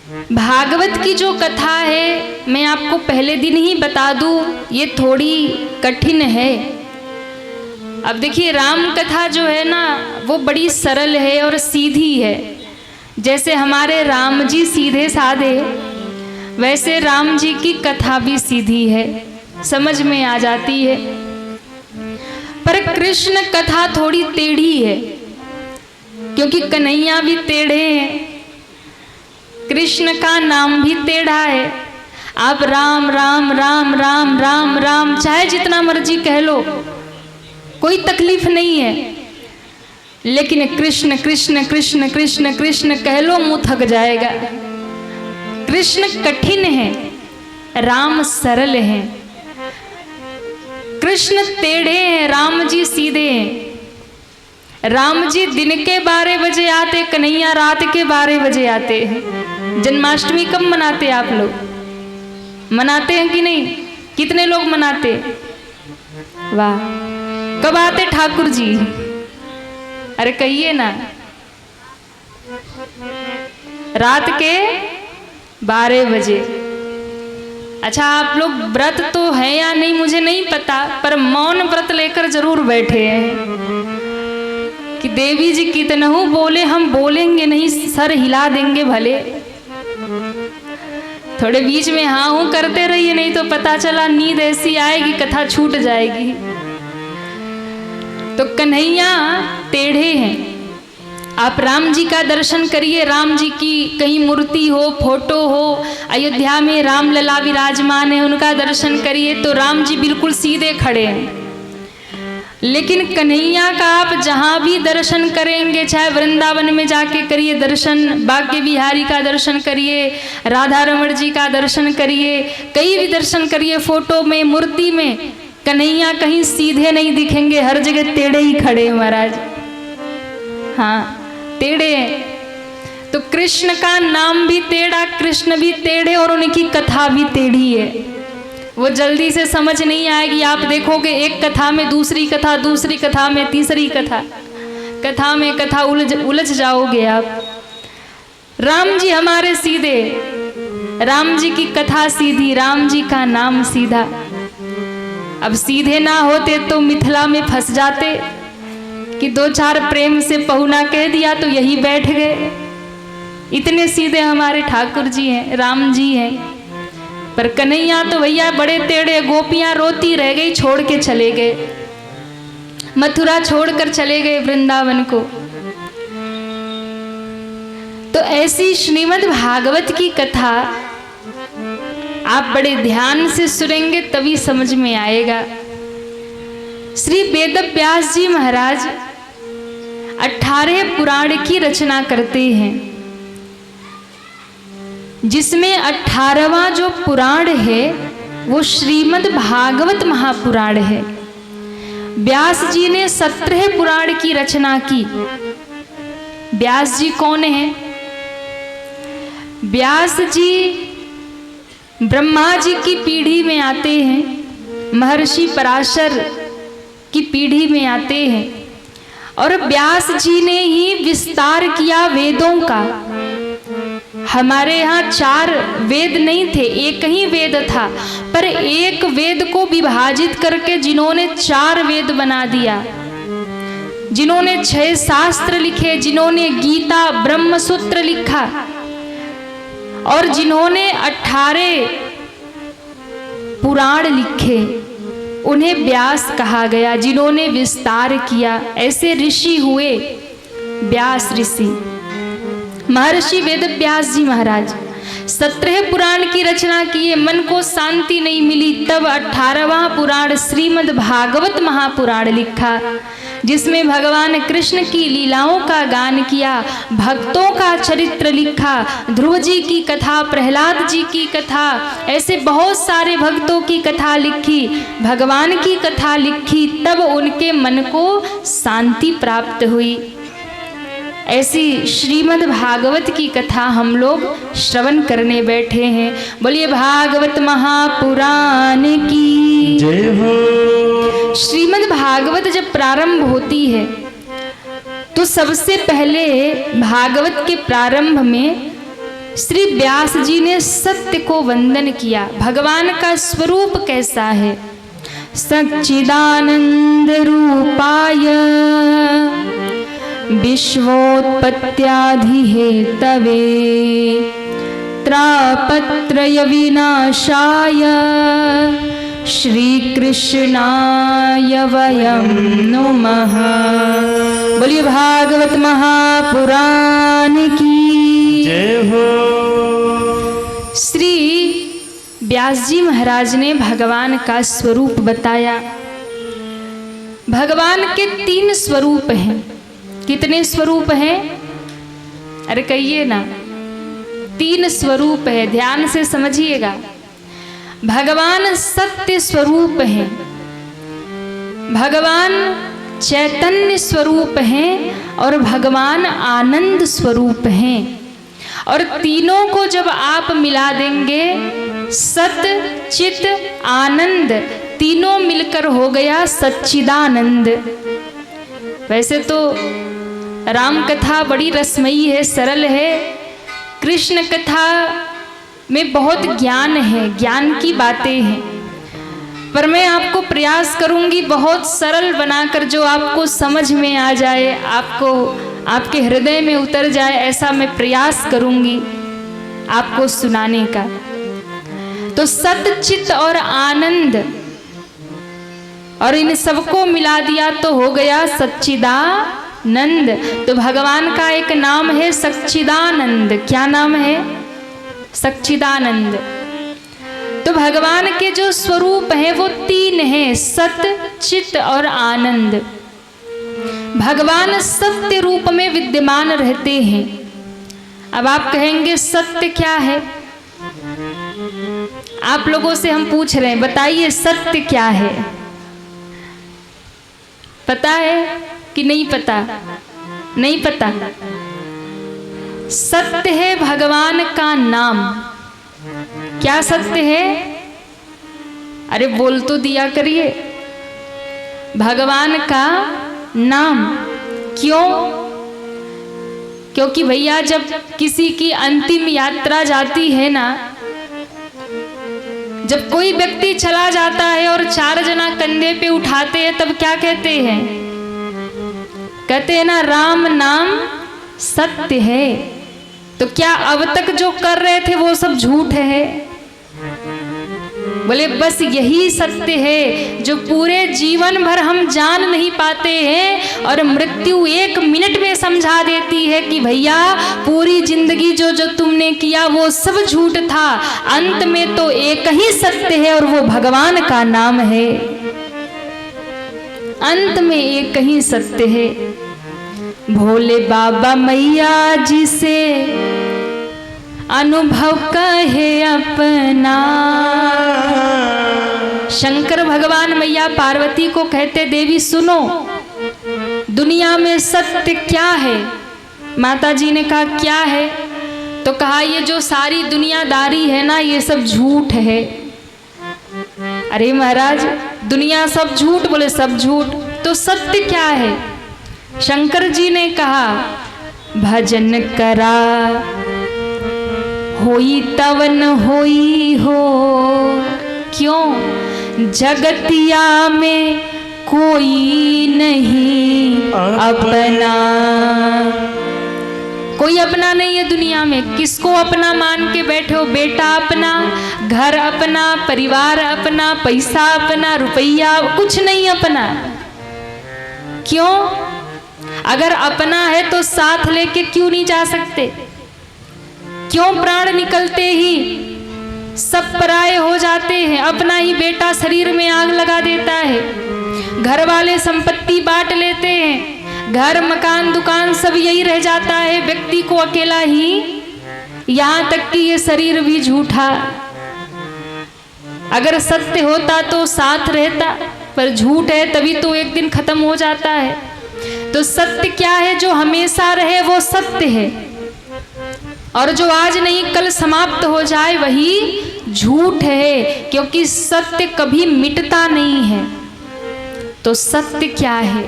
भागवत की जो कथा है मैं आपको पहले दिन ही बता दूं, ये थोड़ी कठिन है। अब देखिए, राम कथा जो है ना वो बड़ी सरल है और सीधी है। जैसे हमारे राम जी सीधे साधे, वैसे राम जी की कथा भी सीधी है, समझ में आ जाती है। पर कृष्ण कथा थोड़ी टेढ़ी है, क्योंकि कन्हैया भी टेढ़े हैं, कृष्ण का नाम भी टेढ़ा है। आप राम राम राम राम राम राम चाहे जितना मर्जी कह लो, कोई तकलीफ नहीं है। लेकिन कृष्ण कृष्ण कृष्ण कृष्ण कृष्ण कह लो, मुंह थक जाएगा। कृष्ण कठिन है, राम सरल है। कृष्ण टेढ़े हैं, राम जी सीधे हैं। राम जी दिन के 12 बजे आते, कन्हैया रात के 12 बजे आते हैं। जन्माष्टमी कब मनाते आप लोग? मनाते हैं कि नहीं? कितने लोग मनाते? वाह। कब आते ठाकुर जी? अरे कहिए ना। रात के 12 बजे। अच्छा, आप लोग व्रत तो है या नहीं मुझे नहीं पता, पर मौन व्रत लेकर जरूर बैठे हैं कि देवी जी कितनहु बोले हम बोलेंगे नहीं, सर हिला देंगे भले। थोड़े बीच में हाँ हूं करते रहिए, नहीं तो पता चला नींद ऐसी आएगी कथा छूट जाएगी। तो कन्हैया टेढ़े हैं। आप राम जी का दर्शन करिए, राम जी की कहीं मूर्ति हो, फोटो हो, अयोध्या में राम लला विराजमान है, उनका दर्शन करिए तो राम जी बिल्कुल सीधे खड़े हैं। लेकिन कन्हैया का आप जहाँ भी दर्शन करेंगे, चाहे वृंदावन में जाके करिए दर्शन, बांके बिहारी का दर्शन करिए, राधा रमण जी का दर्शन करिए, कहीं भी दर्शन करिए, फोटो में, मूर्ति में, कन्हैया कहीं सीधे नहीं दिखेंगे, हर जगह टेढ़े ही खड़े हैं महाराज। हाँ, टेढ़े हैं। तो कृष्ण का नाम भी टेढ़ा, कृष्ण भी टेढ़े, और उनकी कथा भी टेढ़ी है। वो जल्दी से समझ नहीं आएगी। आप देखोगे एक कथा में दूसरी कथा, दूसरी कथा में तीसरी कथा, कथा में कथा उलझ जाओगे आप। राम जी हमारे सीधे, राम जी की कथा सीधी, राम जी का नाम सीधा। अब सीधे ना होते तो मिथिला में फंस जाते कि 2-4 प्रेम से पहुना कह दिया तो यही बैठ गए। इतने सीधे हमारे ठाकुर जी हैं, राम जी हैं। पर कन्हैया तो भैया बड़े टेढ़े, गोपियां रोती रह गई, छोड़ के चले गए, मथुरा छोड़कर चले गए वृंदावन को। तो ऐसी श्रीमद् भागवत की कथा आप बड़े ध्यान से सुनेंगे तभी समझ में आएगा। श्री वेद व्यास जी महाराज 18 पुराण की रचना करते हैं, जिसमें 18वां जो पुराण है वो श्रीमद् भागवत महापुराण है। व्यास जी ने 17 पुराण की रचना की। व्यास जी कौन है? व्यास जी ब्रह्मा जी की पीढ़ी में आते हैं, महर्षि पराशर की पीढ़ी में आते हैं, और व्यास जी ने ही विस्तार किया वेदों का। हमारे यहाँ 4 वेद नहीं थे, एक ही वेद था, पर एक वेद को विभाजित करके जिन्होंने 4 वेद बना दिया, जिन्होंने 6 शास्त्र लिखे, जिन्होंने गीता ब्रह्मसूत्र लिखा, और जिन्होंने 18 पुराण लिखे, उन्हें व्यास कहा गया, जिन्होंने विस्तार किया। ऐसे ऋषि हुए व्यास ऋषि, महर्षि वेद व्यास जी महाराज 17 पुराण की रचना किए। मन को शांति नहीं मिली, तब 18वां पुराण श्रीमद् भागवत महापुराण लिखा, जिसमें भगवान कृष्ण की लीलाओं का गान किया, भक्तों का चरित्र लिखा, ध्रुव जी की कथा, प्रहलाद जी की कथा, ऐसे बहुत सारे भक्तों की कथा लिखी, भगवान की कथा लिखी, तब उनके मन को शांति प्राप्त हुई। ऐसी श्रीमद् भागवत की कथा हम लोग श्रवण करने बैठे हैं। बोलिए भागवत महापुराण की जय हो। श्रीमद् भागवत जब प्रारंभ होती है तो सबसे पहले भागवत के प्रारंभ में श्री व्यास जी ने सत्य को वंदन किया। भगवान का स्वरूप कैसा है? सच्चिदानंद रूपाय विश्वोत्पत्त्यादि हेतवे त्रापत्रय विनाशाय श्री कृष्णाय वयं नुमः। बोलिए भागवत महापुराण की जय हो। श्री व्यास जी महाराज ने भगवान का स्वरूप बताया। भगवान के 3 स्वरूप हैं। कितने स्वरूप हैं? अरे कहिए ना, 3 स्वरूप है। ध्यान से समझिएगा। भगवान सत्य स्वरूप हैं, भगवान चैतन्य स्वरूप हैं और भगवान आनंद स्वरूप हैं। और तीनों को जब आप मिला देंगे, सत चित आनंद, तीनों मिलकर हो गया सच्चिदानंद। वैसे तो राम कथा बड़ी रसमयी है, सरल है। कृष्ण कथा में बहुत ज्ञान है, ज्ञान की बातें हैं, पर मैं आपको प्रयास करूंगी बहुत सरल बनाकर, जो आपको समझ में आ जाए, आपको आपके हृदय में उतर जाए, ऐसा मैं प्रयास करूंगी आपको सुनाने का। तो सतचित और आनंद, और इन सबको मिला दिया तो हो गया सच्चिदानंद। तो भगवान का एक नाम है सच्चिदानंद। क्या नाम है? सच्चिदानंद। तो भगवान के जो स्वरूप हैं वो 3 हैं, सत चित और आनंद। भगवान सत्य रूप में विद्यमान रहते हैं। अब आप कहेंगे सत्य क्या है? आप लोगों से हम पूछ रहे हैं, बताइए सत्य क्या है? पता है कि नहीं पता? नहीं पता। सत्य है भगवान का नाम। क्या सत्य है? अरे बोल तो दिया करिए। भगवान का नाम। क्यों? क्योंकि भैया जब किसी की अंतिम यात्रा जाती है ना, जब कोई व्यक्ति चला जाता है और 4 जना कंधे पे उठाते हैं, तब क्या कहते हैं? कहते हैं ना, राम नाम सत्य है। तो क्या अब तक जो कर रहे थे वो सब झूठ है? बोले बस यही सत्य है जो पूरे जीवन भर हम जान नहीं पाते हैं, और मृत्यु 1 मिनट में समझा देती है कि भैया पूरी जिंदगी जो जो तुमने किया वो सब झूठ था। अंत में तो एक ही सत्य है और वो भगवान का नाम है। अंत में एक ही सत्य है। भोले बाबा मैया जी से अनुभव कहे अपना। शंकर भगवान मैया पार्वती को कहते, देवी सुनो, दुनिया में सत्य क्या है? माता जी ने कहा क्या है? तो कहा ये जो सारी दुनियादारी है ना, ये सब झूठ है। अरे महाराज, दुनिया सब झूठ? बोले सब झूठ। तो सत्य क्या है? शंकर जी ने कहा, भजन करा होई तवन होई हो। क्यों? जगतिया में कोई नहीं अपना। कोई अपना नहीं है दुनिया में। किसको अपना मान के बैठे हो? बेटा अपना, घर अपना, परिवार अपना, पैसा अपना, रुपया, कुछ नहीं अपना। क्यों? अगर अपना है तो साथ लेके क्यों नहीं जा सकते? क्यों प्राण निकलते ही सब पराये हो जाते हैं? अपना ही बेटा शरीर में आग लगा देता है, घर वाले संपत्ति बांट लेते हैं, घर मकान दुकान सब यही रह जाता है, व्यक्ति को अकेला ही, यहाँ तक कि ये शरीर भी झूठा। अगर सत्य होता तो साथ रहता, पर झूठ है तभी तो एक दिन खत्म हो जाता है। तो सत्य क्या है? जो हमेशा रहे वो सत्य है, और जो आज नहीं कल समाप्त हो जाए वही झूठ है, क्योंकि सत्य कभी मिटता नहीं है। तो सत्य क्या है?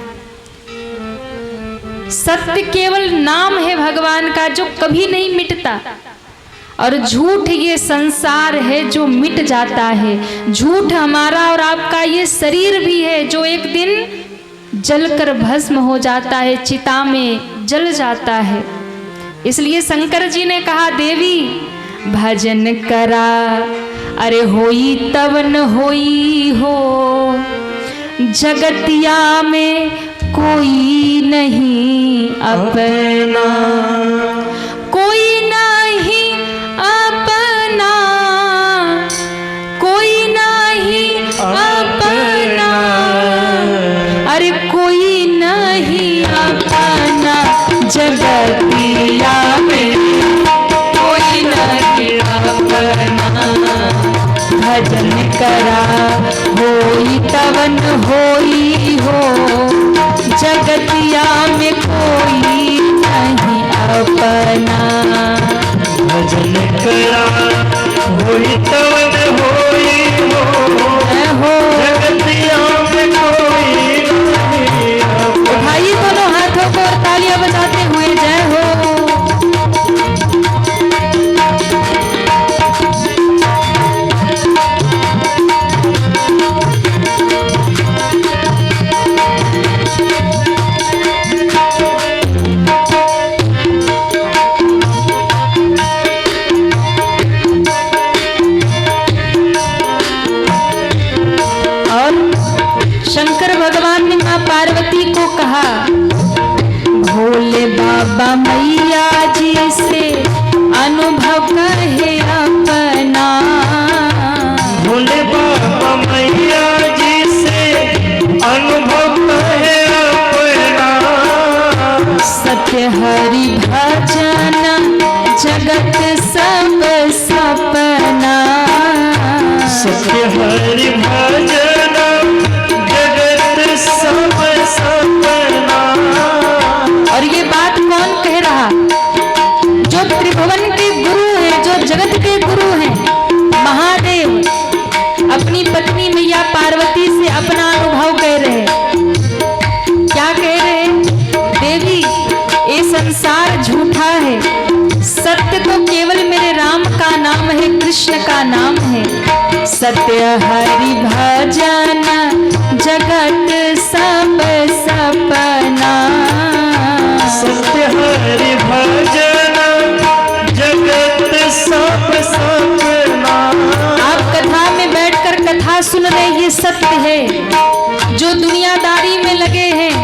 सत्य केवल नाम है भगवान का, जो कभी नहीं मिटता। और झूठ ये संसार है जो मिट जाता है। झूठ हमारा और आपका ये शरीर भी है जो एक दिन जलकर भस्म हो जाता है, चिता में जल जाता है। इसलिए शंकर जी ने कहा देवी भजन करा, अरे होई तब न होई हो, जगतिया में कोई नहीं अपना, कोई नहीं अपना, कोई नहीं अपना, अरे कोई नहीं अपना, जगतिया में कोई नहीं अपना। भजन करा होई तवन होई हो, जगतिया में कोई नहीं अपना। भजन करा होई तवन होई हो, जगतिया में कोई नहीं अपना। उठाइए दोनों हाथों को और तालियां बजाते हुए जय हो। शंकर भगवान ने मां पार्वती को कहा भोले बाबा मैया जी से अनुभव कहे अपना, भोले बाबा मैया जी से अनुभव कहे अपना। सत्य हरि भजन जगत सब सपना, सत्य हरि भजन जगत सब सपना। और ये बात कौन कह रहा? जो त्रिभुवन के गुरु हैं, जो जगत के गुरु हैं, महादेव अपनी पत्नी मैया पार्वती से अपना अनुभव कह रहे हैं। क्या कह रहे हैं? देवी ये संसार झूठा है, सत्य तो केवल मेरे राम का नाम है, कृष्ण का नाम है। सत्य हरि भजन जगत सब सपना, सत्य हरि भजन जगत सब सपना। आप कथा में बैठकर कथा सुन रहे, ये सत्य है। जो दुनियादारी में लगे हैं,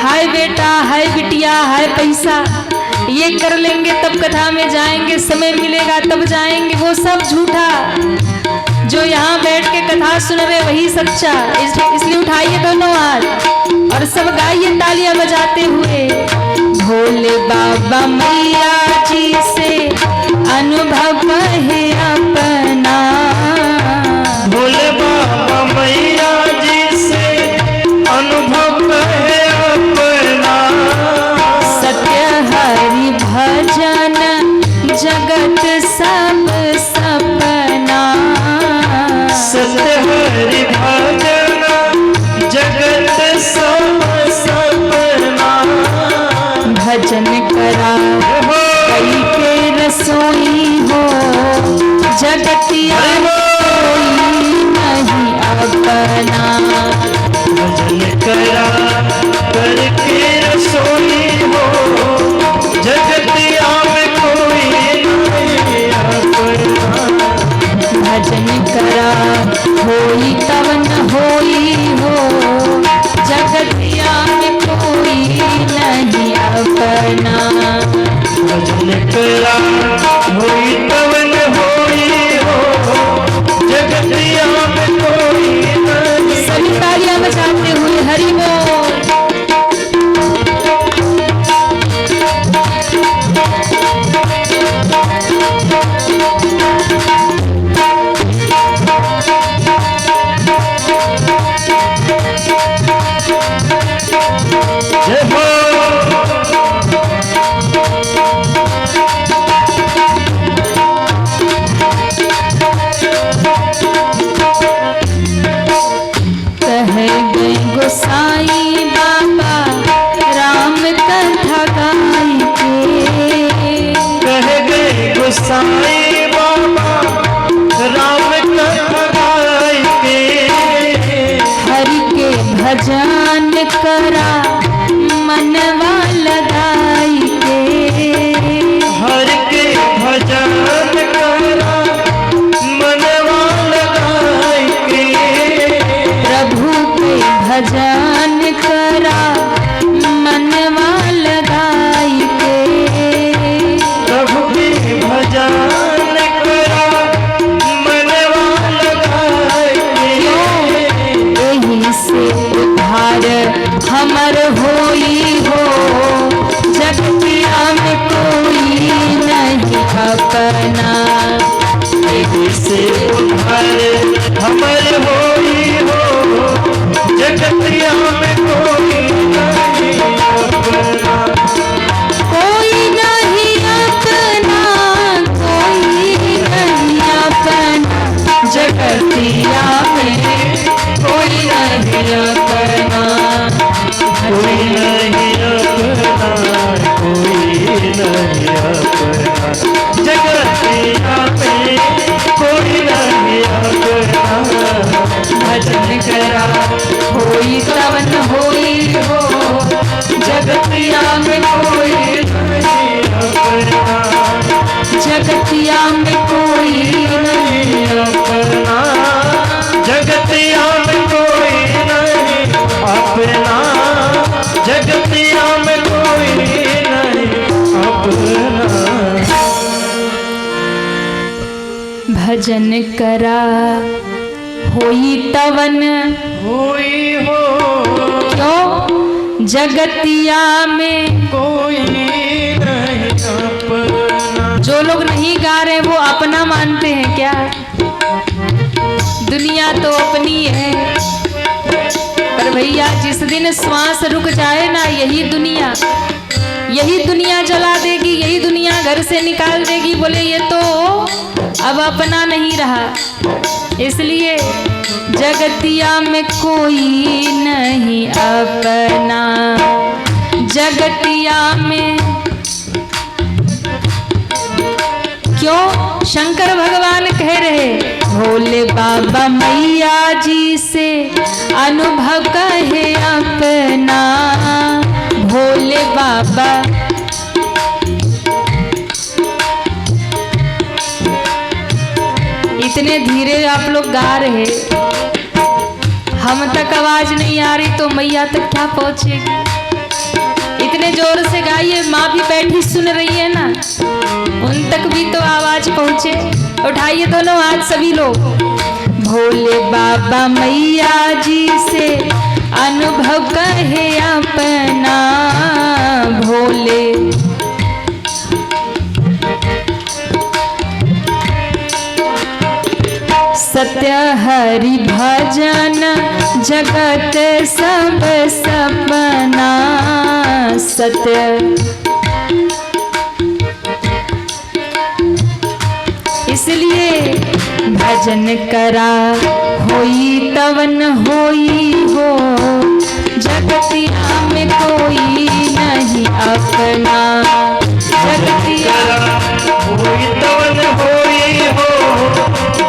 हाय बेटा हाय बिटिया हाय पैसा, ये कर लेंगे तब कथा में जाएंगे, समय मिलेगा तब जाएंगे, वो सब झूठा। जो यहाँ बैठ के कथा सुन रहे वही सच्चा। इसलिए उठाइए दोनों हाथ और सब गाइए तालियां बजाते हुए। भोले बाबा मैया जी से अनुभव कहे अपना, भोले बाबा मैया जी से अनुभव कहे अपना। सत्य हरि भजन जगत सब सपना, सत्य हरि भजन जगत सब सपना। भजन करा कई के रसोई हो, जगतिया कोई नहीं अपना। भजन करा करके रसोई हो, जगतिया में कोई नहीं अपना। भजन करा होई तवन होई हो, जगतिया में कोई नहीं अपना। भजन करा होई तवन होई हो, जगतिया में कोई नहीं। सभी तालियां बजाते हुए हरि बोल। जय हो। गोसाई गाई बाबा राम कथा गाई के। हरि के भजन करा मनवा लगाई के। हर के भजन करा मनवा लगाई के। प्रभु के भजन करा मनवा लगाई के। प्रभु के भजन करा मनवा लगाई के। यही से उद्धार हमर होई हो, जगतिया में कोई नहीं अपना। यही से उद्धार हमर होई हो, जगतिया में कोई नहीं अपना। कोई नहीं अपना, कोई नहीं अपना, जगतिया में कोई नहीं अपना। कोई नहीं अपना, कोई नहीं अपना, जगतिया में कोई नहीं अपना। भजन करा होई तवन होई हो, जगतिया में कोई नहीं अपना, जगतिया में कोई नहीं अपना, जगतिया में कोई नहीं अपना, जगतिया में कोई नहीं अपना। भजन करा होई तवन होई हो, क्यों जगतिया में। कोई नहीं अपना। जो लोग नहीं गा रहे वो अपना मानते हैं क्या? दुनिया तो अपनी है, पर भैया जिस दिन श्वास रुक जाए ना, यही दुनिया जला देगी, यही दुनिया घर से निकाल देगी। बोले ये तो अब अपना नहीं रहा। इसलिए जगतिया में कोई नहीं अपना, जगतिया में। क्यों शंकर भगवान कह रहे भोले बाबा मैया जी से अनुभव कहे अपना। भोले बाबा इतने धीरे आप लोग गा रहे, हम तक आवाज नहीं आ रही तो मैया तक क्या पहुंचेगी? इतने जोर से गाइए, माँ भी बैठी सुन रही है ना, उन तक भी तो आवाज पहुंचे। उठाइए दोनों हाथ सभी लोग। भोले बाबा मैया जी से अनुभव कहे अपना। भोले सत्य हरि भजन जगत सब सपना। सत्य इसलिए भजन करा होई तवन होई हो, जगतिया में कोई नहीं अपना। जगतिया होई तवन होई हो,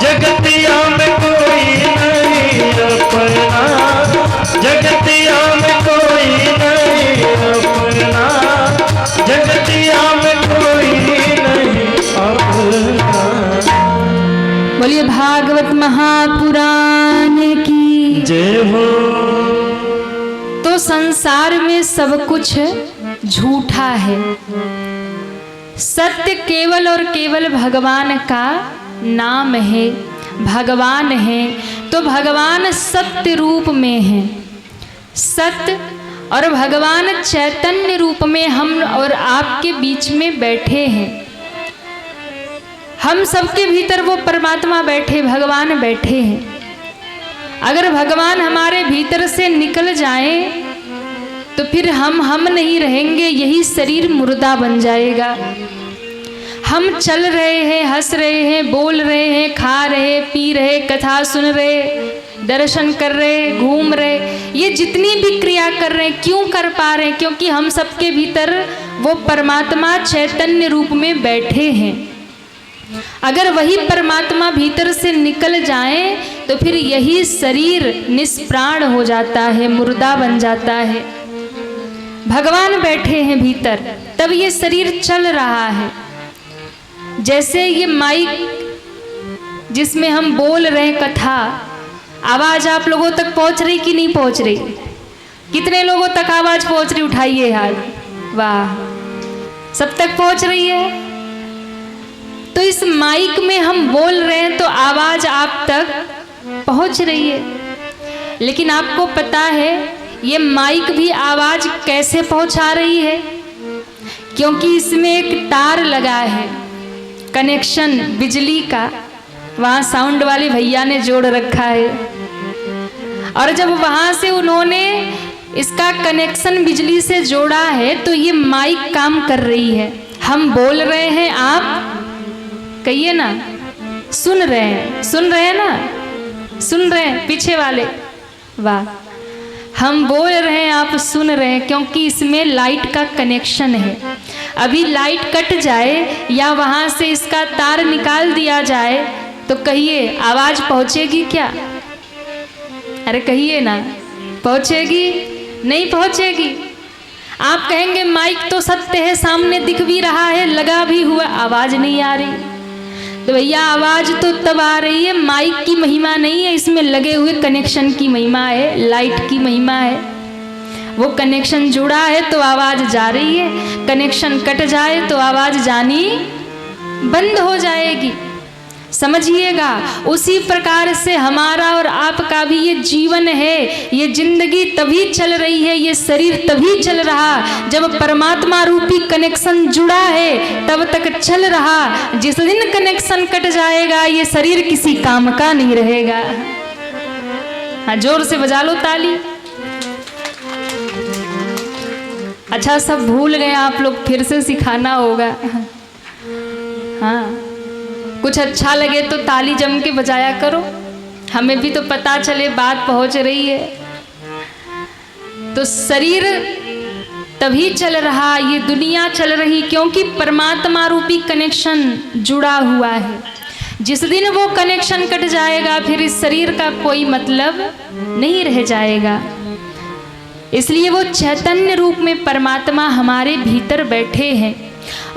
जगतिया में कोई नहीं अपना, जगतिया में कोई नहीं अपना, जगतिया में कोई नहीं अपना। बोलिए भागवत महापुराण की जय हो। तो संसार में सब कुछ झूठा है, सत्य केवल और केवल भगवान का नाम है। भगवान है तो भगवान सत्य रूप में है, सत्य और भगवान चैतन्य रूप में हम और आपके बीच में बैठे हैं। हम सबके भीतर वो परमात्मा बैठे, भगवान बैठे हैं। अगर भगवान हमारे भीतर से निकल जाए तो फिर हम नहीं रहेंगे, यही शरीर मुर्दा बन जाएगा। हम चल रहे हैं, हंस रहे हैं, बोल रहे हैं, खा रहे, पी रहे, कथा सुन रहे, दर्शन कर रहे, घूम रहे, ये जितनी भी क्रिया कर रहे हैं क्यों कर पा रहे हैं? क्योंकि हम सबके भीतर वो परमात्मा चैतन्य रूप में बैठे हैं। अगर वही परमात्मा भीतर से निकल जाए तो फिर यही शरीर निष्प्राण हो जाता है, मुर्दा बन जाता है। भगवान बैठे हैं भीतर, तब ये शरीर चल रहा है। जैसे ये माइक जिसमें हम बोल रहे हैं कथा, आवाज आप लोगों तक पहुंच रही कि नहीं पहुंच रही? कितने लोगों तक आवाज पहुंच रही? उठाइए हाथ। वाह, सब तक पहुंच रही है। तो इस माइक में हम बोल रहे हैं तो आवाज आप तक पहुंच रही है। लेकिन आपको पता है ये माइक भी आवाज कैसे पहुंचा रही है? क्योंकि इसमें एक तार लगा है, कनेक्शन बिजली का, वहां साउंड वाले भैया ने जोड़ रखा है। और जब वहां से उन्होंने इसका कनेक्शन बिजली से जोड़ा है तो ये माइक काम कर रही है। हम बोल रहे हैं, आप कहिए ना, सुन रहे हैं, सुन रहे हैं ना, सुन रहे हैं पीछे वाले? वाह, हम बोल रहे हैं, आप सुन रहे हैं, क्योंकि इसमें लाइट का कनेक्शन है। अभी लाइट कट जाए या वहां से इसका तार निकाल दिया जाए तो कहिए आवाज पहुंचेगी क्या? अरे कहिए ना, पहुंचेगी? नहीं पहुंचेगी। आप कहेंगे माइक तो सत्य है, सामने दिख भी रहा है, लगा भी हुआ, आवाज नहीं आ रही। तो भैया आवाज तो तब आ रही है, माइक की महिमा नहीं है, इसमें लगे हुए कनेक्शन की महिमा है, लाइट की महिमा है। वो कनेक्शन जुड़ा है तो आवाज जा रही है, कनेक्शन कट जाए तो आवाज जानी बंद हो जाएगी। समझिएगा, उसी प्रकार से हमारा और आपका भी ये जीवन है, ये जिंदगी तभी चल रही है, ये शरीर तभी चल रहा जब परमात्मा रूपी कनेक्शन जुड़ा है, तब तक चल रहा। जिस दिन कनेक्शन कट जाएगा ये शरीर किसी काम का नहीं रहेगा। हाँ, जोर से बजा लो ताली। अच्छा, सब भूल गए आप लोग, फिर से सिखाना होगा। हाँ, कुछ अच्छा लगे तो ताली जम के बजाया करो, हमें भी तो पता चले बात पहुंच रही है। तो शरीर तभी चल रहा, ये दुनिया चल रही क्योंकि परमात्मा रूपी कनेक्शन जुड़ा हुआ है। जिस दिन वो कनेक्शन कट जाएगा फिर इस शरीर का कोई मतलब नहीं रह जाएगा। इसलिए वो चैतन्य रूप में परमात्मा हमारे भीतर बैठे हैं।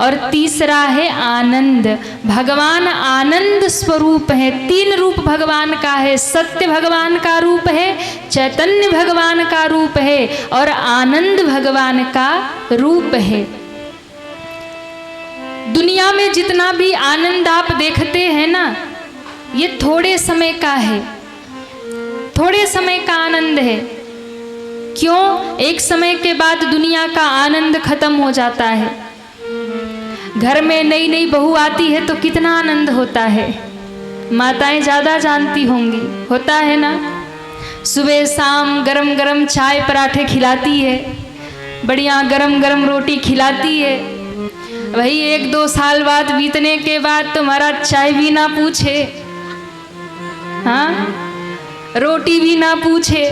और तीसरा है आनंद। भगवान आनंद स्वरूप है। तीन रूप भगवान का है, सत्य भगवान का रूप है, चैतन्य भगवान का रूप है और आनंद भगवान का रूप है। दुनिया में जितना भी आनंद आप देखते हैं ना, ये थोड़े समय का है, थोड़े समय का आनंद है। क्यों? एक समय के बाद दुनिया का आनंद खत्म हो जाता है। घर में नई नई बहू आती है तो कितना आनंद होता है, माताएं ज़्यादा जानती होंगी, होता है ना। सुबह शाम गरम गरम चाय पराठे खिलाती है, बढ़िया गरम गरम रोटी खिलाती है। वही 1-2 साल बाद बीतने के बाद तुम्हारा चाय भी ना पूछे, हाँ, रोटी भी ना पूछे,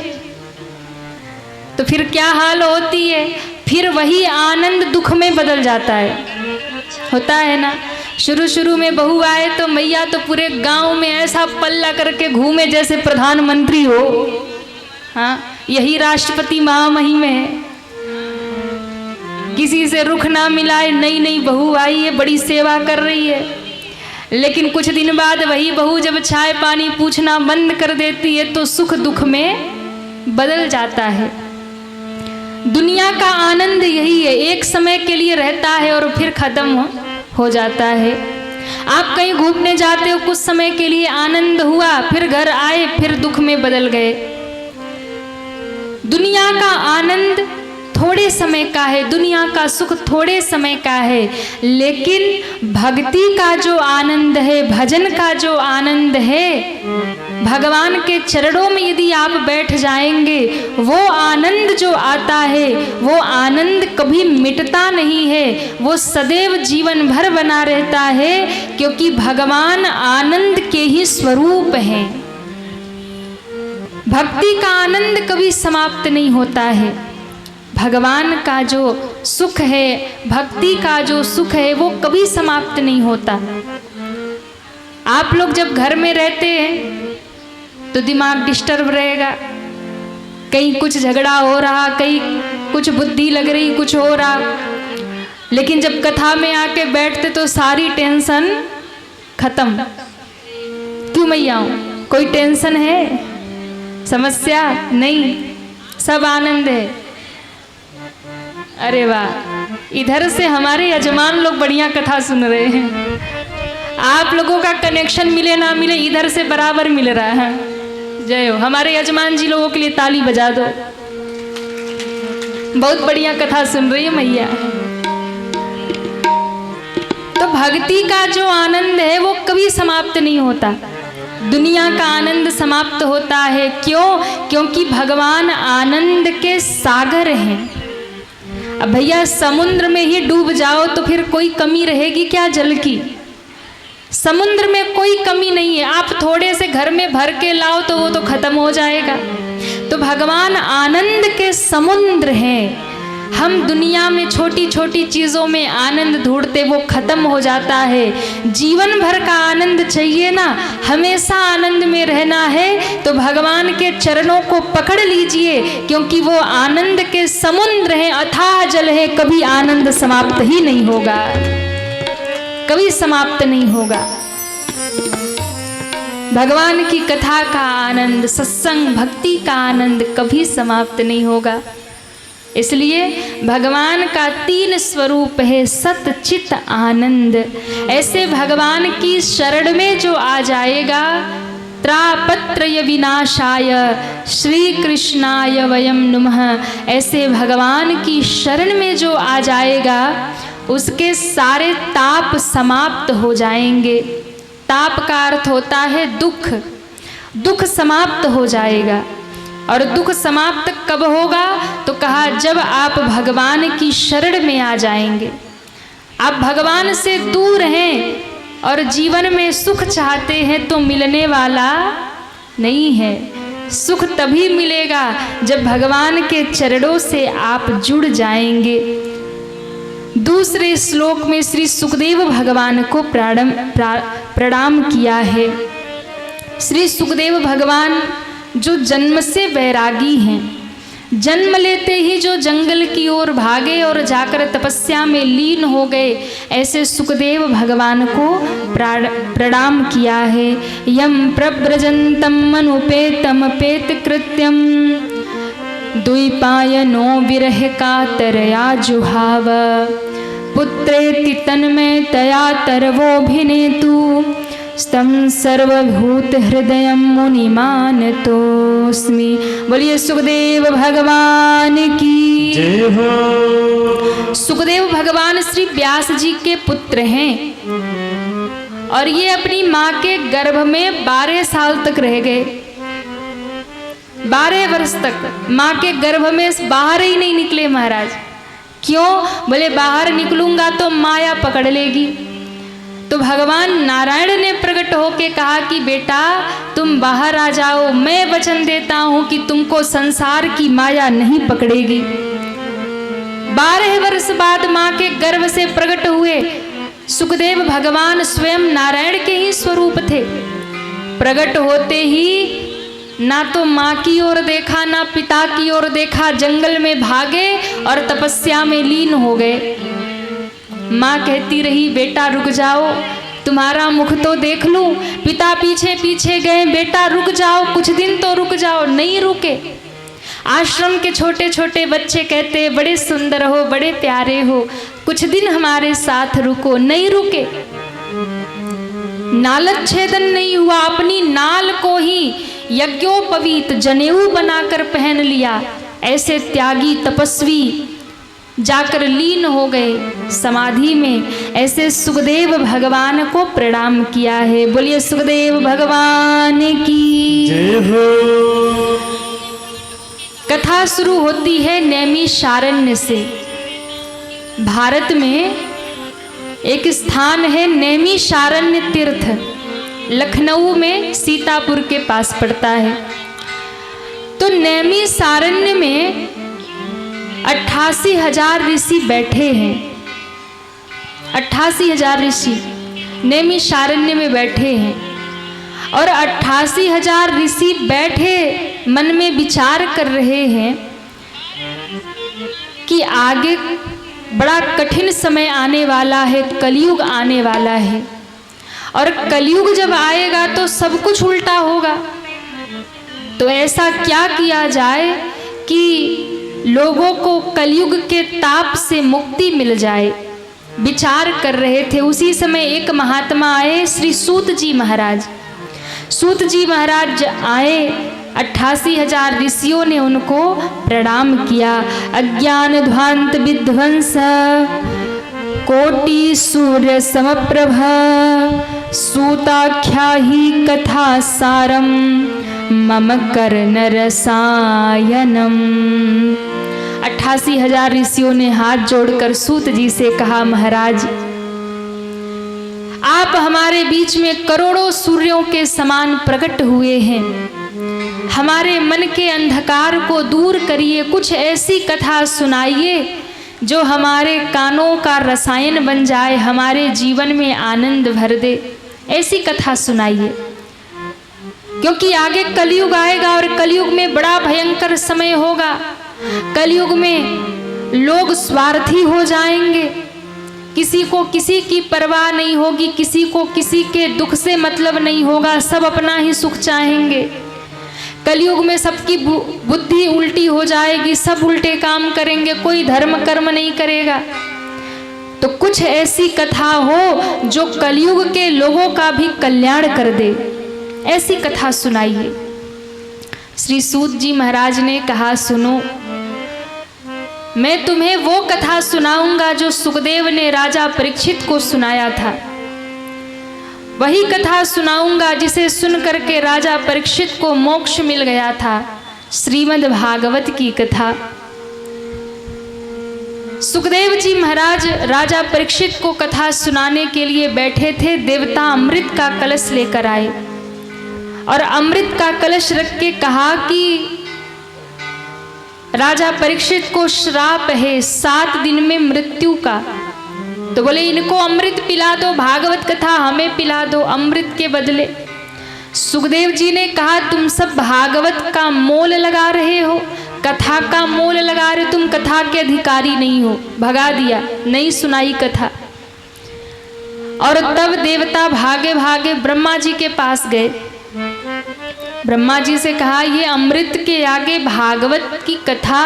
तो फिर क्या हाल होती है? फिर वही आनंद दुख में बदल जाता है, होता है ना। शुरू में बहू आए तो मैया तो पूरे गांव में ऐसा पल्ला करके घूमे जैसे प्रधानमंत्री हो, हाँ, यही राष्ट्रपति महामहिम है। किसी से रुख ना मिलाए, नई नई बहू आई है, बड़ी सेवा कर रही है। लेकिन कुछ दिन बाद वही बहू जब चाय पानी पूछना बंद कर देती है तो सुख दुख में बदल जाता है। दुनिया का आनंद यही है, एक समय के लिए रहता है और फिर खत्म हो जाता है। आप कहीं घूमने जाते हो, कुछ समय के लिए आनंद हुआ, फिर घर आए, फिर दुख में बदल गए। दुनिया का आनंद थोड़े समय का है, दुनिया का सुख थोड़े समय का है, लेकिन भक्ति का जो आनंद है, भजन का जो आनंद है, भगवान के चरणों में यदि आप बैठ जाएंगे, वो आनंद जो आता है वो आनंद कभी मिटता नहीं है, वो सदैव जीवन भर बना रहता है, क्योंकि भगवान आनंद के ही स्वरूप हैं। भक्ति का आनंद कभी समाप्त नहीं होता है। भगवान का जो सुख है, भक्ति का जो सुख है, वो कभी समाप्त नहीं होता। आप लोग जब घर में रहते हैं तो दिमाग डिस्टर्ब रहेगा, कहीं कुछ झगड़ा हो रहा, कहीं कुछ बुद्धि लग रही, कुछ हो रहा। लेकिन जब कथा में आके बैठते तो सारी टेंशन खत्म। क्यों मैयाओं, कोई टेंशन है, समस्या नहीं, सब आनंद है। अरे वाह, इधर से हमारे यजमान लोग बढ़िया कथा सुन रहे हैं। आप लोगों का कनेक्शन मिले ना मिले, इधर से बराबर मिल रहा है। जय हो, हमारे यजमान जी लोगों के लिए ताली बजा दो। बहुत बढ़िया कथा सुन रही है मैया। तो भक्ति का जो आनंद है वो कभी समाप्त नहीं होता। दुनिया का आनंद समाप्त होता है, क्यों? क्योंकि भगवान आनंद के सागर हैं। अब भैया समुद्र में ही डूब जाओ तो फिर कोई कमी रहेगी क्या जल की? समुद्र में कोई कमी नहीं है। आप थोड़े से घर में भर के लाओ तो वो तो खत्म हो जाएगा। तो भगवान आनंद के समुद्र हैं। हम दुनिया में छोटी छोटी चीज़ों में आनंद ढूंढते, वो खत्म हो जाता है। जीवन भर का आनंद चाहिए ना, हमेशा आनंद में रहना है तो भगवान के चरणों को पकड़ लीजिए, क्योंकि वो आनंद के समुद्र हैं, अथाह जल है, कभी आनंद समाप्त ही नहीं होगा, कभी समाप्त नहीं होगा। भगवान की कथा का आनंद, सत्संग भक्ति का आनंद कभी समाप्त नहीं होगा। इसलिए भगवान का 3 स्वरूप है, सत चित आनंद। ऐसे भगवान की शरण में जो आ जाएगा, त्रापत्रय विनाशाय श्री कृष्णाय वयम नमः, ऐसे भगवान की शरण में जो आ जाएगा उसके सारे ताप समाप्त हो जाएंगे। ताप का अर्थ होता है दुख, दुख समाप्त हो जाएगा। और दुख समाप्त कब होगा? तो कहा जब आप भगवान की शरण में आ जाएंगे। आप भगवान से दूर हैं और जीवन में सुख चाहते हैं तो मिलने वाला नहीं है। सुख तभी मिलेगा जब भगवान के चरणों से आप जुड़ जाएंगे। दूसरे श्लोक में श्री सुखदेव भगवान को प्रणाम किया है। श्री सुखदेव भगवान जो जन्म से वैरागी हैं, जन्म लेते ही जो जंगल की ओर भागे और जाकर तपस्या में लीन हो गए, ऐसे सुखदेव भगवान को प्रणाम किया है। यम प्रव्रजंतम अनुपेतम पेत कृत्यम द्विपायनो विरह कातरया जुहाव पुत्रेति तन्मय तया तरवोभिनेतु स्तम सर्वभूत हृदय मुनिमानतोस्मि। बोलिए सुखदेव भगवान की जय हो। सुखदेव भगवान श्री व्यास जी के पुत्र हैं और ये अपनी माँ के गर्भ में 12 साल तक रह गए। 12 वर्ष तक माँ के गर्भ में बाहर ही नहीं निकले महाराज। क्यों? बोले बाहर निकलूंगा तो माया पकड़ लेगी। तो भगवान नारायण ने प्रकट होके कहा कि बेटा तुम बाहर आ जाओ, मैं वचन देता हूं कि तुमको संसार की माया नहीं पकड़ेगी। 12 वर्ष बाद माँ के गर्भ से प्रकट हुए सुखदेव भगवान स्वयं नारायण के ही स्वरूप थे। प्रकट होते ही ना तो माँ की ओर देखा ना पिता की ओर देखा, जंगल में भागे और तपस्या में लीन हो गए। माँ कहती रही बेटा रुक जाओ, तुम्हारा मुख तो देख लूं। पिता पीछे पीछे गए, बेटा रुक जाओ, कुछ दिन तो रुक जाओ। नहीं रुके। आश्रम के छोटे छोटे बच्चे कहते बड़े सुंदर हो, बड़े प्यारे हो, कुछ दिन हमारे साथ रुको। नहीं रुके। नालच्छेदन नहीं हुआ, अपनी नाल को ही यज्ञोपवीत जनेऊ बनाकर पहन लिया। ऐसे त्यागी तपस्वी जाकर लीन हो गए समाधि में। ऐसे सुखदेव भगवान को प्रणाम किया है। बोलिए सुखदेव भगवान की जय हो। कथा शुरू होती है नैमिषारण्य से। भारत में एक स्थान है नैमिषारण्य तीर्थ, लखनऊ में सीतापुर के पास पड़ता है। तो नैमिषारण्य में 88,000 ऋषि बैठे हैं। 88,000 ऋषि नैमिषारण्य में बैठे हैं। और 88,000 ऋषि बैठे मन में विचार कर रहे हैं कि आगे बड़ा कठिन समय आने वाला है, कलयुग आने वाला है, और कलयुग जब आएगा तो सब कुछ उल्टा होगा। तो ऐसा क्या किया जाए कि लोगों को कलयुग के ताप से मुक्ति मिल जाए। विचार कर रहे थे। उसी समय एक महात्मा आए, श्री सूत जी महाराज। सूत जी महाराज आए, 88,000 ऋषियों ने उनको प्रणाम किया। अज्ञान ध्वांत विध्वंस कोटि सूर्य समप्रभ सूताख्या ही कथा सारम मम कर्ण रसायनम। 88,000 ऋषियों ने हाथ जोड़कर सूत जी से कहा, महाराज आप हमारे बीच में करोड़ों सूर्यों के समान प्रकट हुए हैं, हमारे मन के अंधकार को दूर करिए, कुछ ऐसी कथा सुनाइए जो हमारे कानों का रसायन बन जाए, हमारे जीवन में आनंद भर दे। ऐसी कथा सुनाइए, क्योंकि आगे कलयुग आएगा और कलयुग में बड़ा भयंकर समय होगा। कलयुग में लोग स्वार्थी हो जाएंगे, किसी को किसी की परवाह नहीं होगी, किसी को किसी के दुख से मतलब नहीं होगा, सब अपना ही सुख चाहेंगे। कलयुग में सबकी बुद्धि उल्टी हो जाएगी, सब उल्टे काम करेंगे, कोई धर्म कर्म नहीं करेगा। तो कुछ ऐसी कथा हो जो कलयुग के लोगों का भी कल्याण कर दे, ऐसी कथा सुनाइए। श्री सूत जी महाराज ने कहा, सुनो, मैं तुम्हें वो कथा सुनाऊंगा जो सुखदेव ने राजा परीक्षित को सुनाया था। वही कथा सुनाऊंगा जिसे सुन करके राजा परीक्षित को मोक्ष मिल गया था, श्रीमद् भागवत की कथा। सुखदेव जी महाराज राजा परीक्षित को कथा सुनाने के लिए बैठे थे। देवता अमृत का कलश लेकर आए और अमृत का कलश रख के कहा कि राजा परीक्षित को श्राप है 7 दिन में मृत्यु का, तो बोले इनको अमृत पिला दो, भागवत कथा हमें पिला दो अमृत के बदले। सुखदेव जी ने कहा, तुम सब भागवत का मोल लगा रहे हो, कथा का मोल लगा रहे हो, तुम कथा के अधिकारी नहीं हो। भगा दिया, नहीं सुनाई कथा। और तब देवता भागे भागे ब्रह्मा जी के पास गए। ब्रह्मा जी से कहा, ये अमृत के आगे भागवत की कथा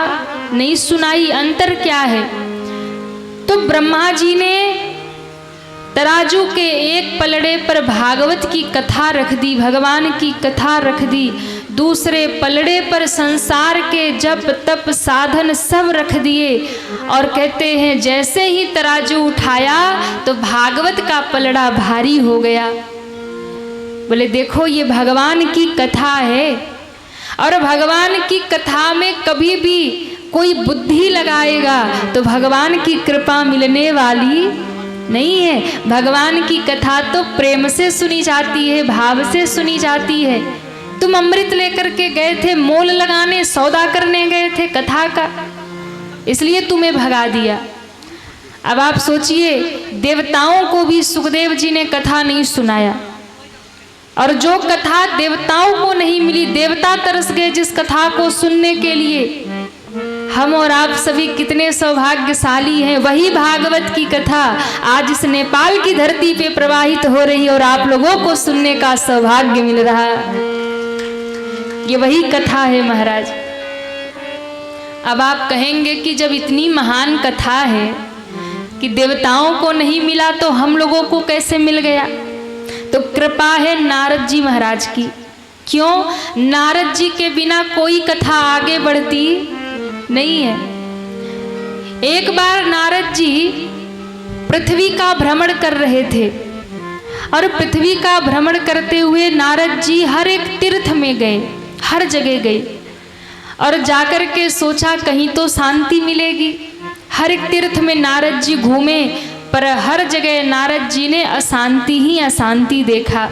नहीं सुनाई, अंतर क्या है? तो ब्रह्मा जी ने तराजू के एक पलड़े पर भागवत की कथा रख दी, भगवान की कथा रख दी, दूसरे पलड़े पर संसार के जप तप साधन सब रख दिए। और कहते हैं जैसे ही तराजू उठाया तो भागवत का पलड़ा भारी हो गया। बोले देखो ये भगवान की कथा है, और भगवान की कथा में कभी भी कोई बुद्धि लगाएगा तो भगवान की कृपा मिलने वाली नहीं है। भगवान की कथा तो प्रेम से सुनी जाती है, भाव से सुनी जाती है। तुम अमृत लेकर के गए थे, मोल लगाने सौदा करने गए थे कथा का, इसलिए तुम्हें भगा दिया। अब आप सोचिए, देवताओं को भी सुखदेव जी ने कथा नहीं सुनाया, और जो कथा देवताओं को नहीं मिली, देवता तरस गए जिस कथा को सुनने के लिए। हम और आप सभी कितने सौभाग्यशाली हैं। वही भागवत की कथा आज इस नेपाल की धरती पे प्रवाहित हो रही और आप लोगों को सुनने का सौभाग्य मिल रहा है। ये वही कथा है महाराज। अब आप कहेंगे कि जब इतनी महान कथा है कि देवताओं को नहीं मिला तो हम लोगों को कैसे मिल गया? तो कृपा है नारद जी महाराज की। क्यों? नारद जी के बिना कोई कथा आगे बढ़ती नहीं है। एक बार नारद जी पृथ्वी का भ्रमण कर रहे थे, और पृथ्वी का भ्रमण करते हुए नारद जी हर एक तीर्थ में गए, हर जगह गए, और जाकर के सोचा कहीं तो शांति मिलेगी। हर एक तीर्थ में नारद जी घूमे, पर हर जगह नारद जी ने अशांति ही अशांति देखा,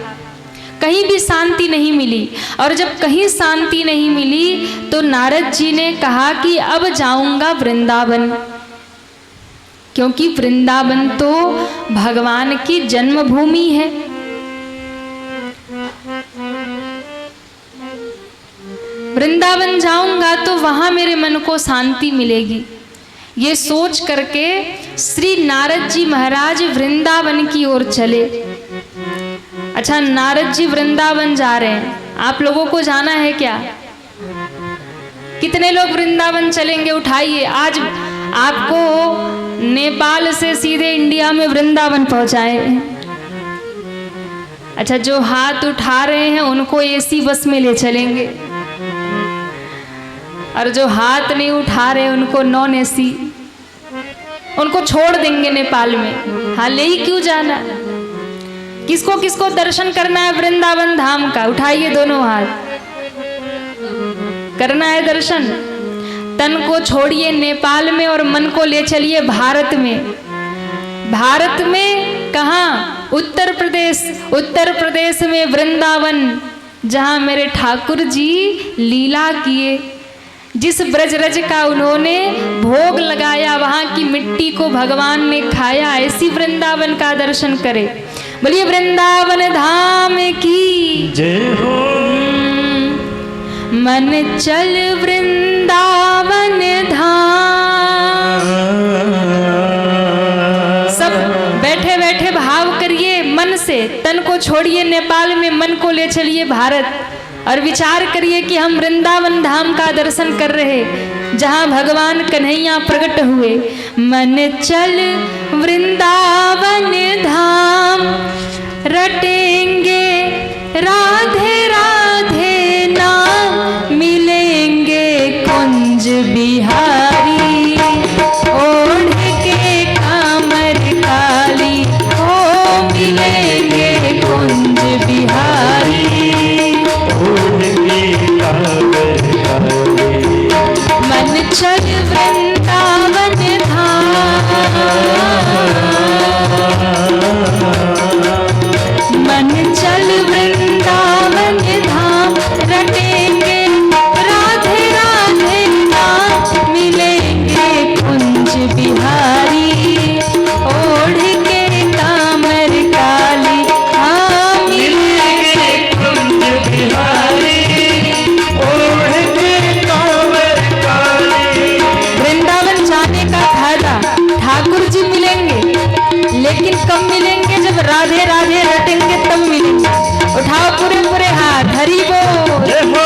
कहीं भी शांति नहीं मिली। और जब कहीं शांति नहीं मिली तो नारद जी ने कहा कि अब जाऊंगा वृंदावन, क्योंकि वृंदावन तो भगवान की जन्मभूमि है। वृंदावन जाऊंगा तो वहाँ मेरे मन को शांति मिलेगी। ये सोच करके श्री नारद जी महाराज वृंदावन की ओर चले। अच्छा, नारद जी वृंदावन जा रहे हैं, आप लोगों को जाना है क्या? कितने लोग वृंदावन चलेंगे? उठाइए। आज आपको नेपाल से सीधे इंडिया में वृंदावन पहुंचाए। अच्छा, जो हाथ उठा रहे हैं उनको एसी बस में ले चलेंगे, और जो हाथ नहीं उठा रहे उनको नॉन एसी, उनको छोड़ देंगे नेपाल में। हाँ, ले ही क्यों जाना? किसको किसको दर्शन करना है वृंदावन धाम का? उठाइए दोनों हाथ। करना है दर्शन? तन को छोड़िए नेपाल में और मन को ले चलिए भारत में। भारत में कहाँ? उत्तर प्रदेश। उत्तर प्रदेश में वृंदावन, जहाँ मेरे ठाकुर जी लीला किए, जिस ब्रजरज का उन्होंने भोग लगाया, वहाँ की मिट्टी को भगवान ने खाया। ऐसी वृंदावन का दर्शन करे। बोलिए वृंदावन धाम की जय हो। मन चल वृंदावन धाम। सब बैठे बैठे भाव करिए मन से, तन को छोड़िए नेपाल में, मन को ले चलिए भारत, और विचार करिए कि हम वृंदावन धाम का दर्शन कर रहे, जहाँ भगवान कन्हैया प्रकट हुए। मन चल वृंदावन धाम, रटेंगे राधे राधे नाम, मिलेंगे कुंज बिहारी, ओढ़ के कामर काली, ओ मिलेंगे कुंज बिहारी। मन चल वृंदावन धाम, मन चल वृंदावन धाम, रटेंगे राधे राधे नाम, मिलेंगे कुंज बिहारी, ओढ़ के कामर काली, हाँ मिलेंगे कुंज बिहारी, ओढ़ के कांवर काली। वृंदावन जाने का फायदा, ठाकुर जी मिलेंगे, लेकिन कब मिलेंगे? जब राधे राधे रटेंगे तब मिलेंगे। उठाओ पूरे पूरे हाथ, हरि बोल। जय हो।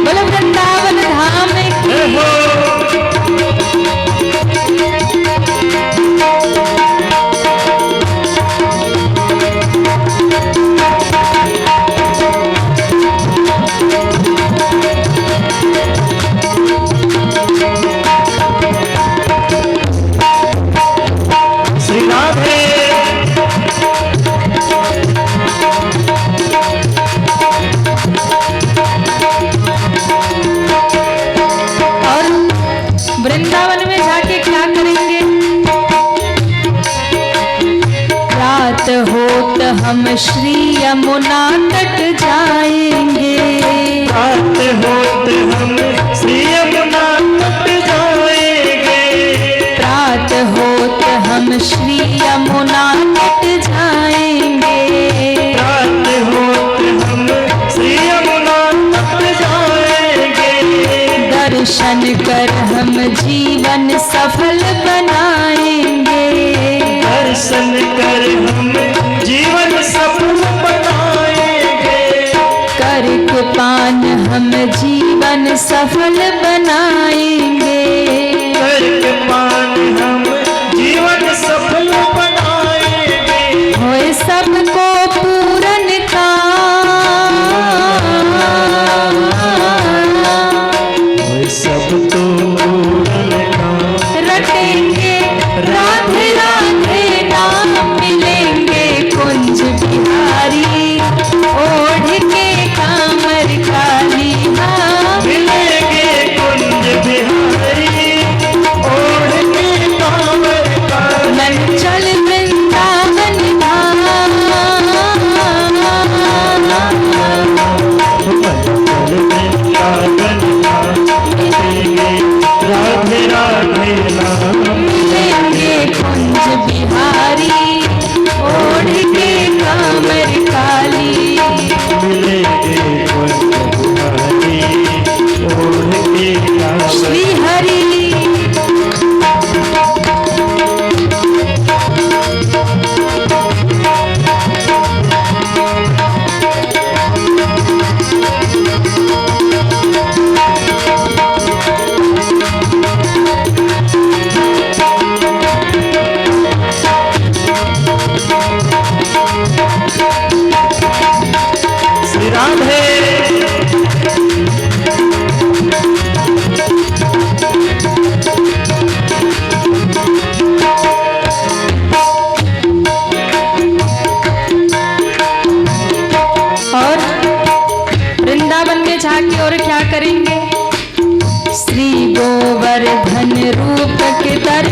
बोलो वृंदावन धाम की जय हो। श्री राधे। और वृंदावन में जाके क्या करेंगे? रात होत हम श्री यमुना तट जाएंगे, रात होत हम श्री यमुना तट जाएंगे, रात होत हम श्री यमुना तट जाएंगे, रात होत हम श्री यमुना तट जाएंगे, दर्शन कर हम जीवन सफल बनाएंगे, दर्शन कर हम जीवन सफल बनाएंगे, करके पान हम जीवन सफल बनाएंगे, करके पान हम जीवन सफल बनाएंगे, होए सबको पूरन काम, सब तो पूर्ण काम, रटेंगे राधे राधे नाम, मिलेंगे कुंज बिहारी, ओढ़ के कामर काली, हाँ मिलेंगे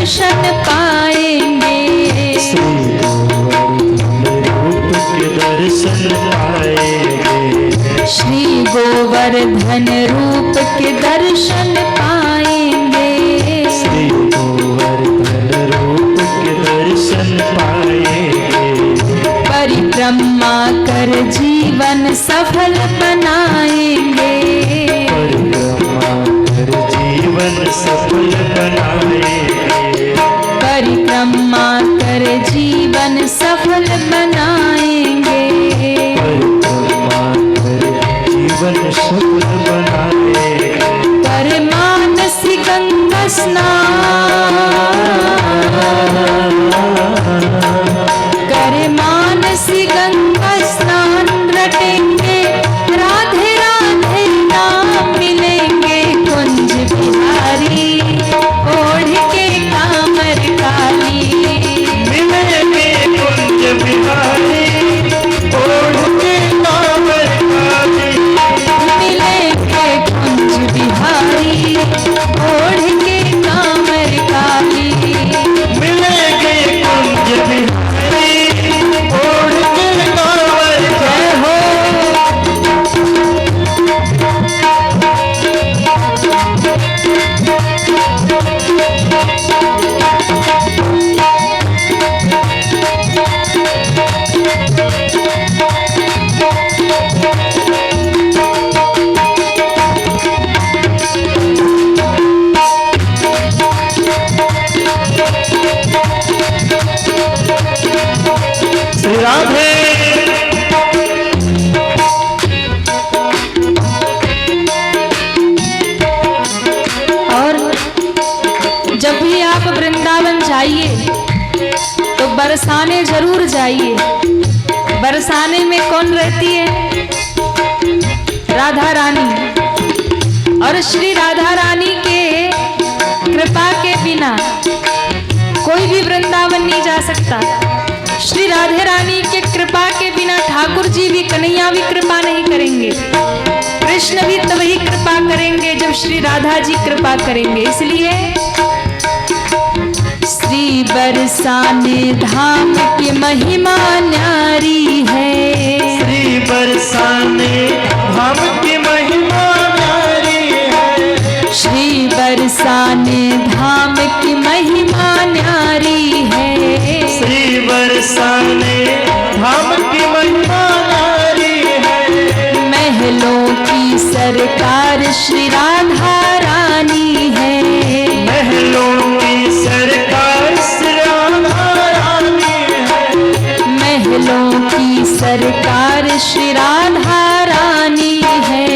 दर्शन पाएंगे। श्री गोवर्धन रूप के दर्शन पाएंगे। श्री गोवर्धन रूप के दर्शन श्री गोवर्धन रूप के दर्शन पाएंगे। पाएंगे। परिक्रमा कर जीवन सफल बनाएंगे। परिक्रमा कर जीवन सफल बनाएंगे। परिक्रमा कर जीवन सफल बनाएंगे। परिक्रमा कर जीवन सफल बनाएंगे। कर मानसी गंगा स्नान। कर मानसी गंगा स्नान रटेंगे। राधे राधे नाम मिलेंगे। कुंज बिहारी ओढ़ के कामर काली। मिलेंगे कुंज बिहारी ओढ़ के कांवर काली। मिलेंगे कुंज बिहारी ओढ़ के कामर काली। मिलेंगे कुंज बिहारी ओढ़ के कांवर जय हो। श्री राधे। और जब भी आप वृंदावन जाइए तो बरसाने जरूर जाइए। बरसाने में कौन रहती है? राधा रानी। और श्री राधा रानी के कृपा के बिना कोई भी वृंदावन नहीं जा सकता। श्री राधे रानी के कृपा के बिना ठाकुर जी भी, कन्हैया भी कृपा नहीं करेंगे। कृष्ण भी तभी कृपा करेंगे जब श्री राधा जी कृपा करेंगे। इसलिए श्री बरसाने धाम की महिमा न्यारी है। श्री बरसाने धाम की महिमा न्यारी है। श्री बरसाने धाम की महिमा न्यारी है। श्री बरसाने धाम की महिमा न्यारी है। महलों की सरकार श्री राधा रानी है। महलों की सरकार श्री राधा रानी है। महलों की सरकार श्री राधा रानी है।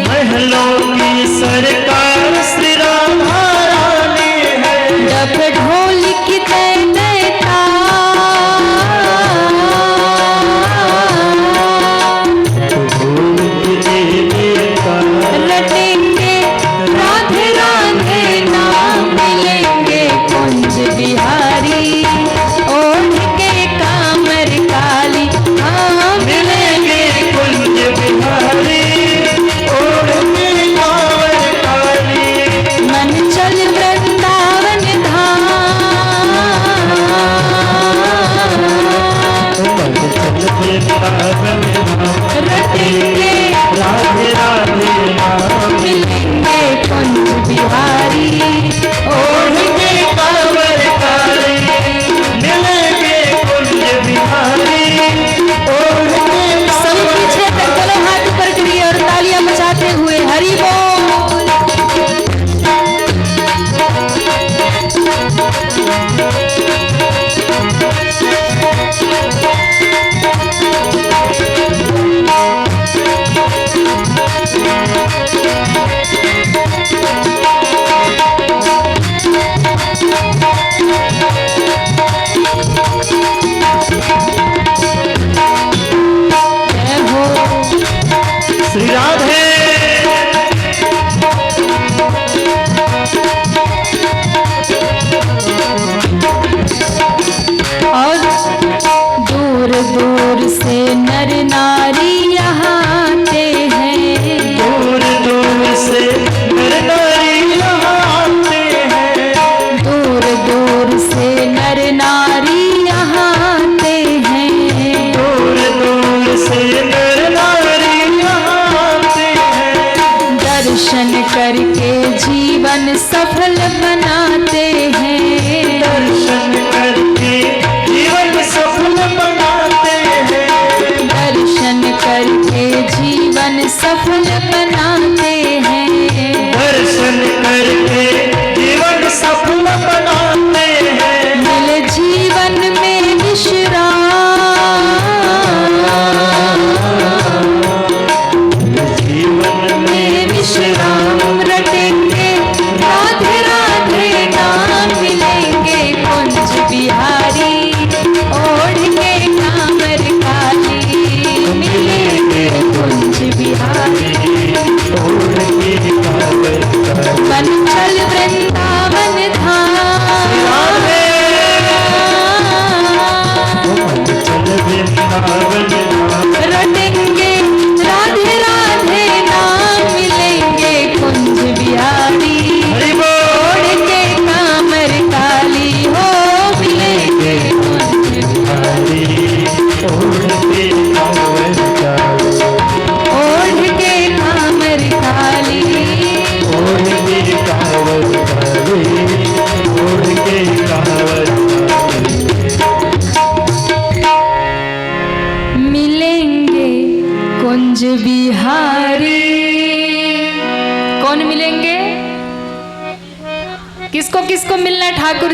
महलों की सरकार श्री राधा रानी है। डफ ढोल की तय तय ताल। रटेंगे राधे राधे नाम मिलेंगे। कुंज बिहारी ओढ़ के कामर काली। हाँ मिलेंगे कुंज बिहारी ओढ़ के कांवर काली। मन चल वृंदावन धाम। रटेंगे राधे राधे नाम मिलेंगे कुंज बिहारी ओढ़ के कांवर काली। मिलेंगे कुंज बिहारी ओढ़ के सभी पीछे तक चलो, हाथ ऊपर करिए और तालियां बजाते हुए हरि बोल। जय हो। श्री राधे। और दूर दूर से नर नारी यहाँ आते हैं। दूर दूर से नर नारी यहाँ आते हैं। दूर दूर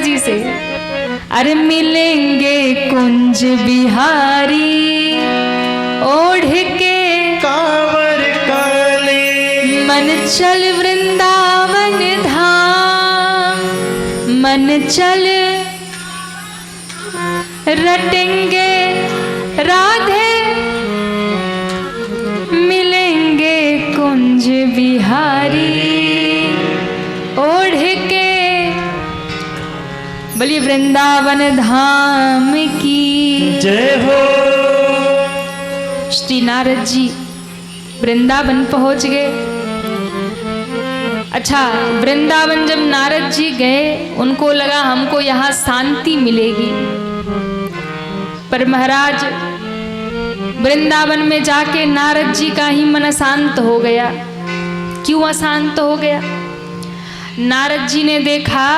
जी से, अरे मिलेंगे कुंज बिहारी ओढ़ के कांवर काले, मन चल वृंदावन धाम, मन चल रटेंगे राधे, मिलेंगे कुंज बिहारी ओढ़ के। बोलिए वृंदावन धाम की जय हो। श्री नारद जी वृंदावन पहुंच गए। अच्छा, वृंदावन जब नारद जी गए, उनको लगा हमको यहाँ शांति मिलेगी, पर महाराज वृंदावन में जाके नारद जी का ही मन अशांत हो गया। क्यों अशांत हो गया? नारद जी ने देखा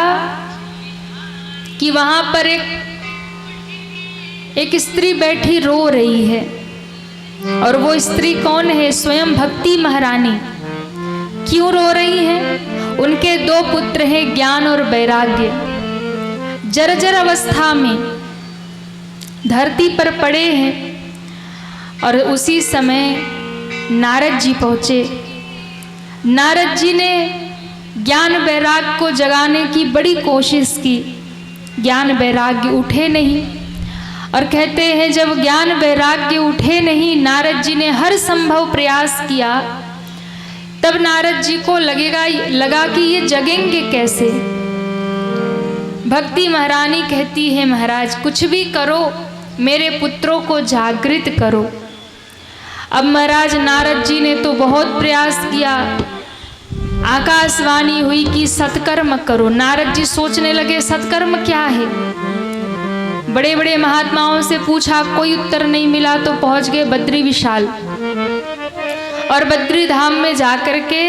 कि वहां पर एक स्त्री बैठी रो रही है, और वो स्त्री कौन है? स्वयं भक्ति महारानी। क्यों रो रही है? उनके 2 पुत्र हैं, ज्ञान और वैराग्य, जर्जर अवस्था में धरती पर पड़े हैं। और उसी समय नारद जी पहुंचे। नारद जी ने ज्ञान वैराग्य को जगाने की बड़ी कोशिश की, ज्ञान वैराग्य उठे नहीं। और कहते हैं जब ज्ञान वैराग्य उठे नहीं, नारद जी ने हर संभव प्रयास किया, तब नारद जी को लगा कि ये जगेंगे कैसे। भक्ति महारानी कहती है, महाराज कुछ भी करो, मेरे पुत्रों को जागृत करो। अब महाराज नारद जी ने तो बहुत प्रयास किया, आकाशवाणी हुई कि सत्कर्म करो। नारद जी सोचने लगे सत्कर्म क्या है। बड़े बड़े महात्माओं से पूछा, कोई उत्तर नहीं मिला, तो पहुंच गए बद्री विशाल। और बद्री धाम में जाकर के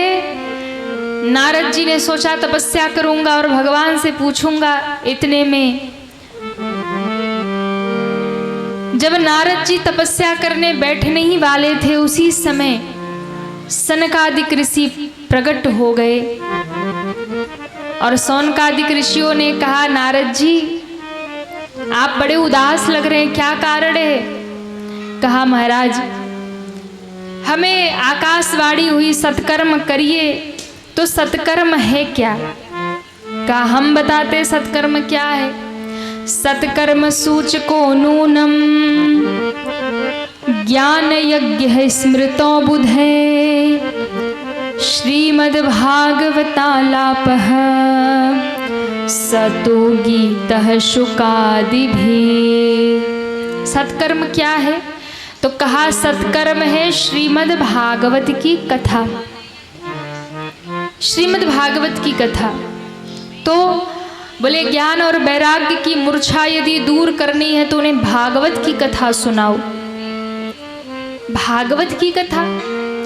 नारद जी ने सोचा तपस्या करूंगा और भगवान से पूछूंगा। इतने में जब नारद जी तपस्या करने बैठने ही वाले थे, उसी समय सनकादिक ऋषि प्रकट हो गए। और सौनकादिक ऋषियों ने कहा, नारद जी आप बड़े उदास लग रहे हैं, क्या कारण है? कहा, महाराज हमें आकाशवाणी हुई सत्कर्म करिए, तो सत्कर्म है क्या? कहा, हम बताते सत्कर्म क्या है। सत्कर्म सूचको नूनम ज्ञान यज्ञ है स्मृतो बुधे, श्रीमद्भागवतालापः सतो गीतः शुकादिभिः। सत्कर्म क्या है? तो कहा सत्कर्म है श्रीमद् भागवत की कथा। श्रीमद् भागवत की कथा। तो बोले ज्ञान और वैराग्य की मूर्छा यदि दूर करनी है तो उन्हें भागवत की कथा सुनाओ। भागवत की कथा?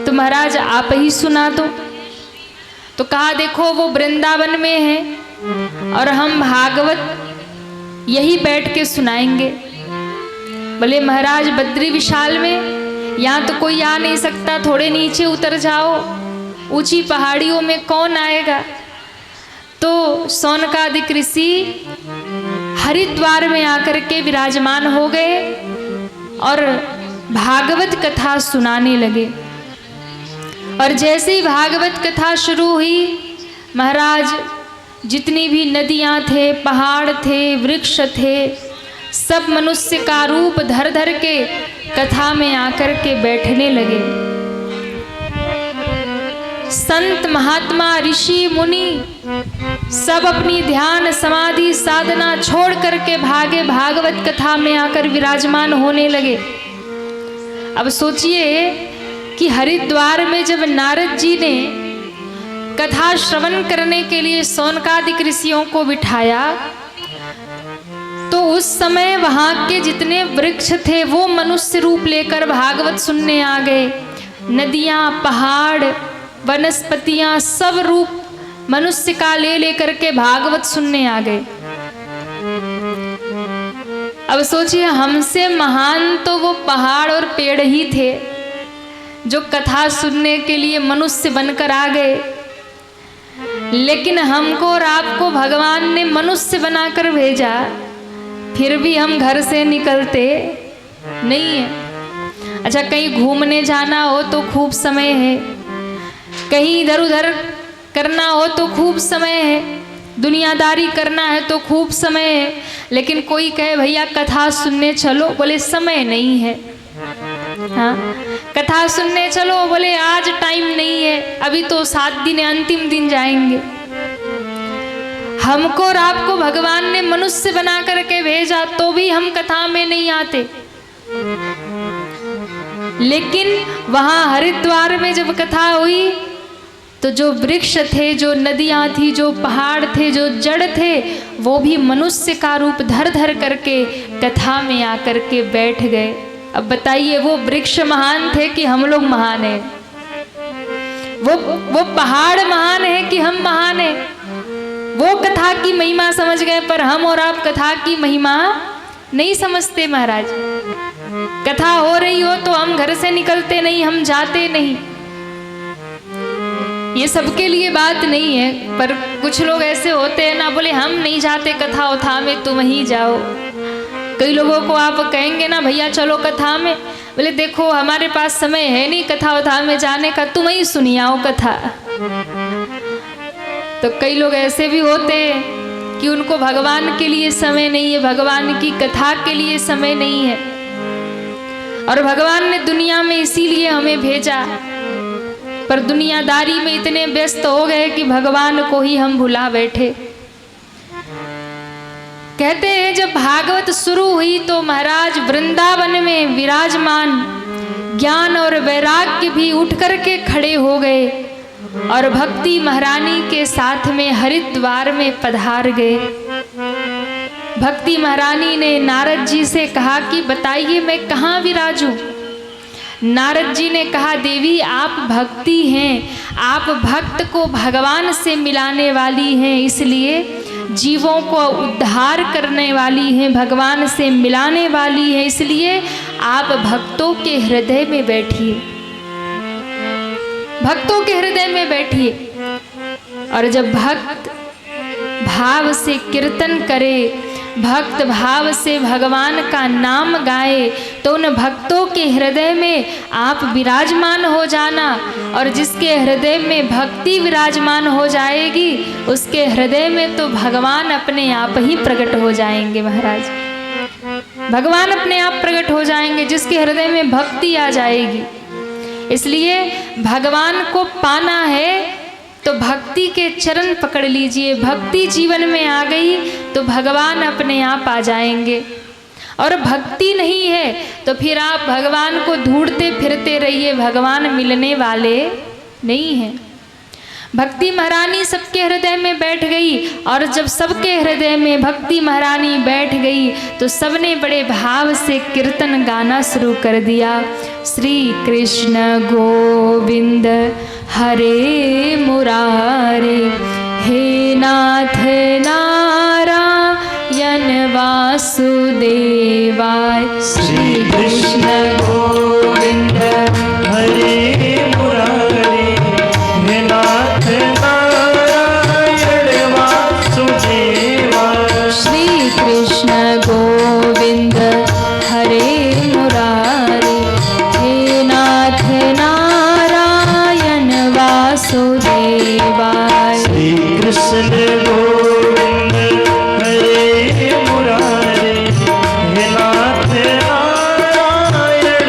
तो महाराज आप ही सुना दो। तो कहा, देखो वो वृंदावन में है और हम भागवत यही बैठ के सुनाएंगे। बोले महाराज बद्री विशाल में यहाँ तो कोई आ नहीं सकता, थोड़े नीचे उतर जाओ, ऊंची पहाड़ियों में कौन आएगा। तो सौनकादिक ऋषि हरिद्वार में आकर के विराजमान हो गए और भागवत कथा सुनाने लगे। और जैसे ही भागवत कथा शुरू हुई, महाराज जितनी भी नदियां थे, पहाड़ थे, वृक्ष थे, सब मनुष्य का रूप धर धर के कथा में आकर के बैठने लगे। संत महात्मा ऋषि मुनि सब अपनी ध्यान समाधि साधना छोड़ करके भागे भागवत कथा में आकर विराजमान होने लगे। अब सोचिए कि हरिद्वार में जब नारद जी ने कथा श्रवण करने के लिए सौनकादिक ऋषियों को बिठाया, तो उस समय वहां के जितने वृक्ष थे वो मनुष्य रूप लेकर भागवत सुनने आ गए। नदियां, पहाड़, वनस्पतियां सब रूप मनुष्य का ले लेकर के भागवत सुनने आ गए। अब सोचिए हमसे महान तो वो पहाड़ और पेड़ ही थे जो कथा सुनने के लिए मनुष्य बनकर आ गए। लेकिन हमको और आपको भगवान ने मनुष्य बनाकर भेजा, फिर भी हम घर से निकलते नहीं है। अच्छा, कहीं घूमने जाना हो तो खूब समय है, कहीं इधर उधर करना हो तो खूब समय है, दुनियादारी करना है तो खूब समय है, लेकिन कोई कहे भैया कथा सुनने चलो, बोले समय नहीं है। हाँ, कथा सुनने चलो, बोले आज टाइम नहीं है, अभी तो 7 दिन अंतिम दिन जाएंगे। हमको और आपको भगवान ने मनुष्य बना करके भेजा तो भी हम कथा में नहीं आते। लेकिन वहां हरिद्वार में जब कथा हुई तो जो वृक्ष थे, जो नदियां थी, जो पहाड़ थे, जो जड़ थे, वो भी मनुष्य का रूप धर धर करके कथा में आकर के बैठ गए। अब बताइए, वो वृक्ष महान थे कि हम लोग महान हैं? वो पहाड़ महान है कि हम महान हैं? वो कथा की महिमा समझ गए, पर हम और आप कथा की महिमा नहीं समझते महाराज। कथा हो रही हो तो हम घर से निकलते नहीं, हम जाते नहीं। ये सबके लिए बात नहीं है, पर कुछ लोग ऐसे होते हैं ना, बोले हम नहीं जाते कथा उथा में, तुम ही जाओ। कई लोगों को आप कहेंगे ना भैया चलो कथा में, बोले देखो हमारे पास समय है नहीं कथा उथा में जाने का, तुम ही सुनियाओ कथा। तो कई लोग ऐसे भी होते हैं कि उनको भगवान के लिए समय नहीं है, भगवान की कथा के लिए समय नहीं है। और भगवान ने दुनिया में इसीलिए हमें भेजा, पर दुनियादारी में इतने व्यस्त हो गए कि भगवान को ही हम भुला बैठे। कहते हैं जब भागवत शुरू हुई तो महाराज वृंदावन में विराजमान ज्ञान और वैराग्य भी उठ करके खड़े हो गए और भक्ति महारानी के साथ में हरिद्वार में पधार गए। भक्ति महारानी ने नारद जी से कहा कि बताइए मैं कहाँ विराजूं। नारद जी ने कहा देवी आप भक्ति हैं, आप भक्त को भगवान से मिलाने वाली हैं, इसलिए जीवों को उद्धार करने वाली हैं, भगवान से मिलाने वाली हैं, इसलिए आप भक्तों के हृदय में बैठिए, भक्तों के हृदय में बैठिए। और जब भक्त भाव से कीर्तन करे, भक्त भाव से भगवान का नाम गाए, तो उन भक्तों के हृदय में आप विराजमान हो जाना। और जिसके हृदय में भक्ति विराजमान हो जाएगी, उसके हृदय में तो भगवान अपने आप ही प्रकट हो जाएंगे महाराज। भगवान अपने आप प्रकट हो जाएंगे जिसके हृदय में भक्ति आ जाएगी। इसलिए भगवान को पाना है तो भक्ति के चरण पकड़ लीजिए। भक्ति जीवन में आ गई तो भगवान अपने आप आ जाएंगे। और भक्ति नहीं है तो फिर आप भगवान को ढूंढते फिरते रहिए, भगवान मिलने वाले नहीं हैं। भक्ति महारानी सबके हृदय में बैठ गई, और जब सबके हृदय में भक्ति महारानी बैठ गई तो सबने बड़े भाव से कीर्तन गाना शुरू कर दिया। श्री कृष्ण गोविंद हरे मुरारे, हे नाथ नारायण वासुदेवाय। श्री कृष्ण गोविंद हरे मुरारे, हे नाथ नारायण वासुदेवाय। श्री कृष्ण गोविंद हरे मुरारे, हे नाथ नारायण वासुदेवाय। श्री कृष्ण गोविंद हरे मुरारे, हे नाथ नारायण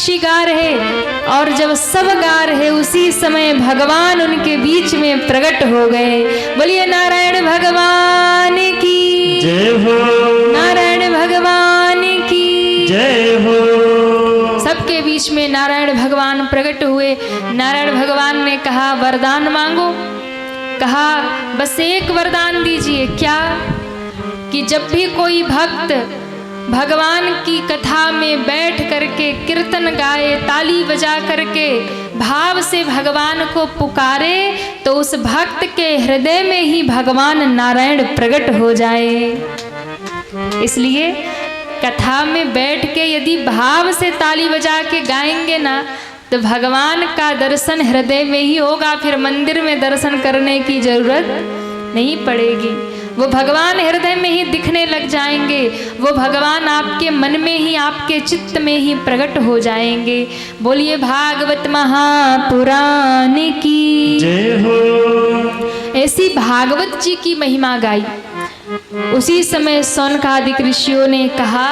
ऋषि गा रहे, और जब सब गा रहे उसी समय भगवान उनके बीच में प्रकट हो गए। बोलिए नारायण भगवान की जय हो, नारायण भगवान की जय हो। सबके बीच में नारायण भगवान प्रकट हुए। नारायण भगवान ने कहा वरदान मांगो। कहा बस एक वरदान दीजिए। क्या? कि जब भी कोई भक्त भगवान की कथा में बैठ करके कीर्तन गाए, ताली बजा करके भाव से भगवान को पुकारे, तो उस भक्त के हृदय में ही भगवान नारायण प्रकट हो जाए। इसलिए कथा में बैठ के यदि भाव से ताली बजा के गाएंगे ना, तो भगवान का दर्शन हृदय में ही होगा। फिर मंदिर में दर्शन करने की जरूरत नहीं पड़ेगी। वो भगवान हृदय में ही दिखने लग जाएंगे। वो भगवान आपके मन में ही, आपके चित्त में ही प्रकट हो जाएंगे। बोलिए भागवत महापुराण की जय हो। ऐसी भागवत जी की महिमा गाई। उसी समय सौनकादिक ऋषियों ने कहा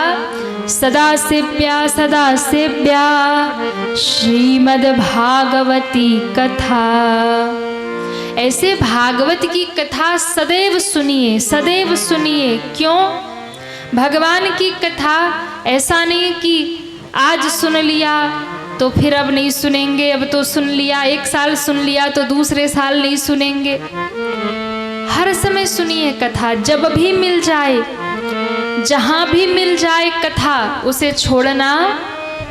सदा सेव्या श्रीमद् भागवती कथा। ऐसे भागवत की कथा सदैव सुनिए, सदैव सुनिए। क्यों? भगवान की कथा ऐसा नहीं कि आज सुन लिया तो फिर अब नहीं सुनेंगे, अब तो सुन लिया, एक साल सुन लिया तो दूसरे साल नहीं सुनेंगे। हर समय सुनिए कथा। जब भी मिल जाए, जहाँ भी मिल जाए कथा, उसे छोड़ना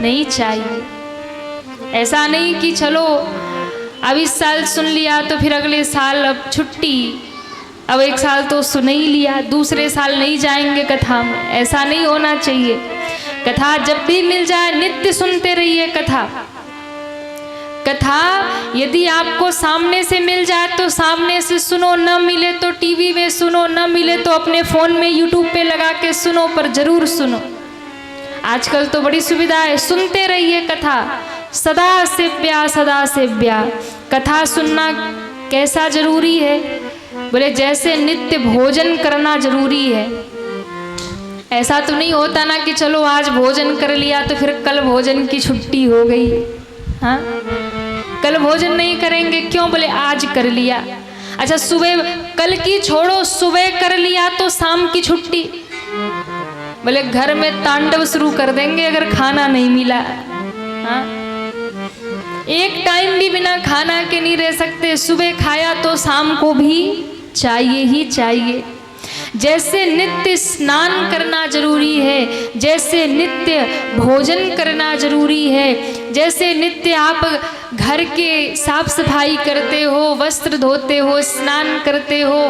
नहीं चाहिए। ऐसा नहीं कि चलो अब इस साल सुन लिया तो फिर अगले साल अब छुट्टी, अब एक साल तो सुन ही लिया, दूसरे साल नहीं जाएंगे कथा में। ऐसा नहीं होना चाहिए। कथा जब भी मिल जाए नित्य सुनते रहिए कथा। कथा यदि आपको सामने से मिल जाए तो सामने से सुनो, न मिले तो टीवी में सुनो, न मिले तो अपने फ़ोन में यूट्यूब पे लगा के सुनो, पर जरूर सुनो। आजकल तो बड़ी सुविधा है, सुनते रहिए कथा। सदा सेव्या। कथा सुनना कैसा जरूरी है? बोले जैसे नित्य भोजन करना जरूरी है। ऐसा तो नहीं होता ना कि चलो आज भोजन कर लिया तो फिर कल भोजन की छुट्टी हो गई। हाँ, कल भोजन नहीं करेंगे। क्यों? बोले आज कर लिया। अच्छा, सुबह कल की छोड़ो, सुबह कर लिया तो शाम की छुट्टी। बोले घर में तांडव शुरू कर देंगे अगर खाना नहीं मिला। हाँ, एक टाइम भी बिना खाना के नहीं रह सकते। सुबह खाया तो शाम को भी चाहिए ही चाहिए। जैसे नित्य स्नान करना जरूरी है, जैसे नित्य भोजन करना जरूरी है, जैसे नित्य आप घर के साफ सफाई करते हो, वस्त्र धोते हो, स्नान करते हो,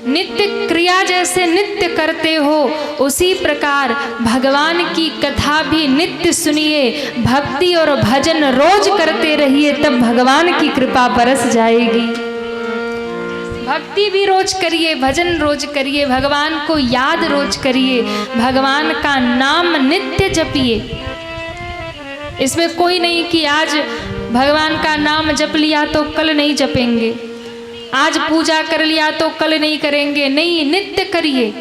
नित्य क्रिया जैसे नित्य करते हो, उसी प्रकार भगवान की कथा भी नित्य सुनिए। भक्ति और भजन रोज करते रहिए, तब भगवान की कृपा बरस जाएगी। भक्ति भी रोज करिए, भजन रोज करिए, भगवान को याद रोज करिए, भगवान का नाम नित्य जपिए। इसमें कोई नहीं कि आज भगवान का नाम जप लिया तो कल नहीं जपेंगे, आज पूजा कर लिया तो कल नहीं करेंगे। नहीं, नित्य करिए।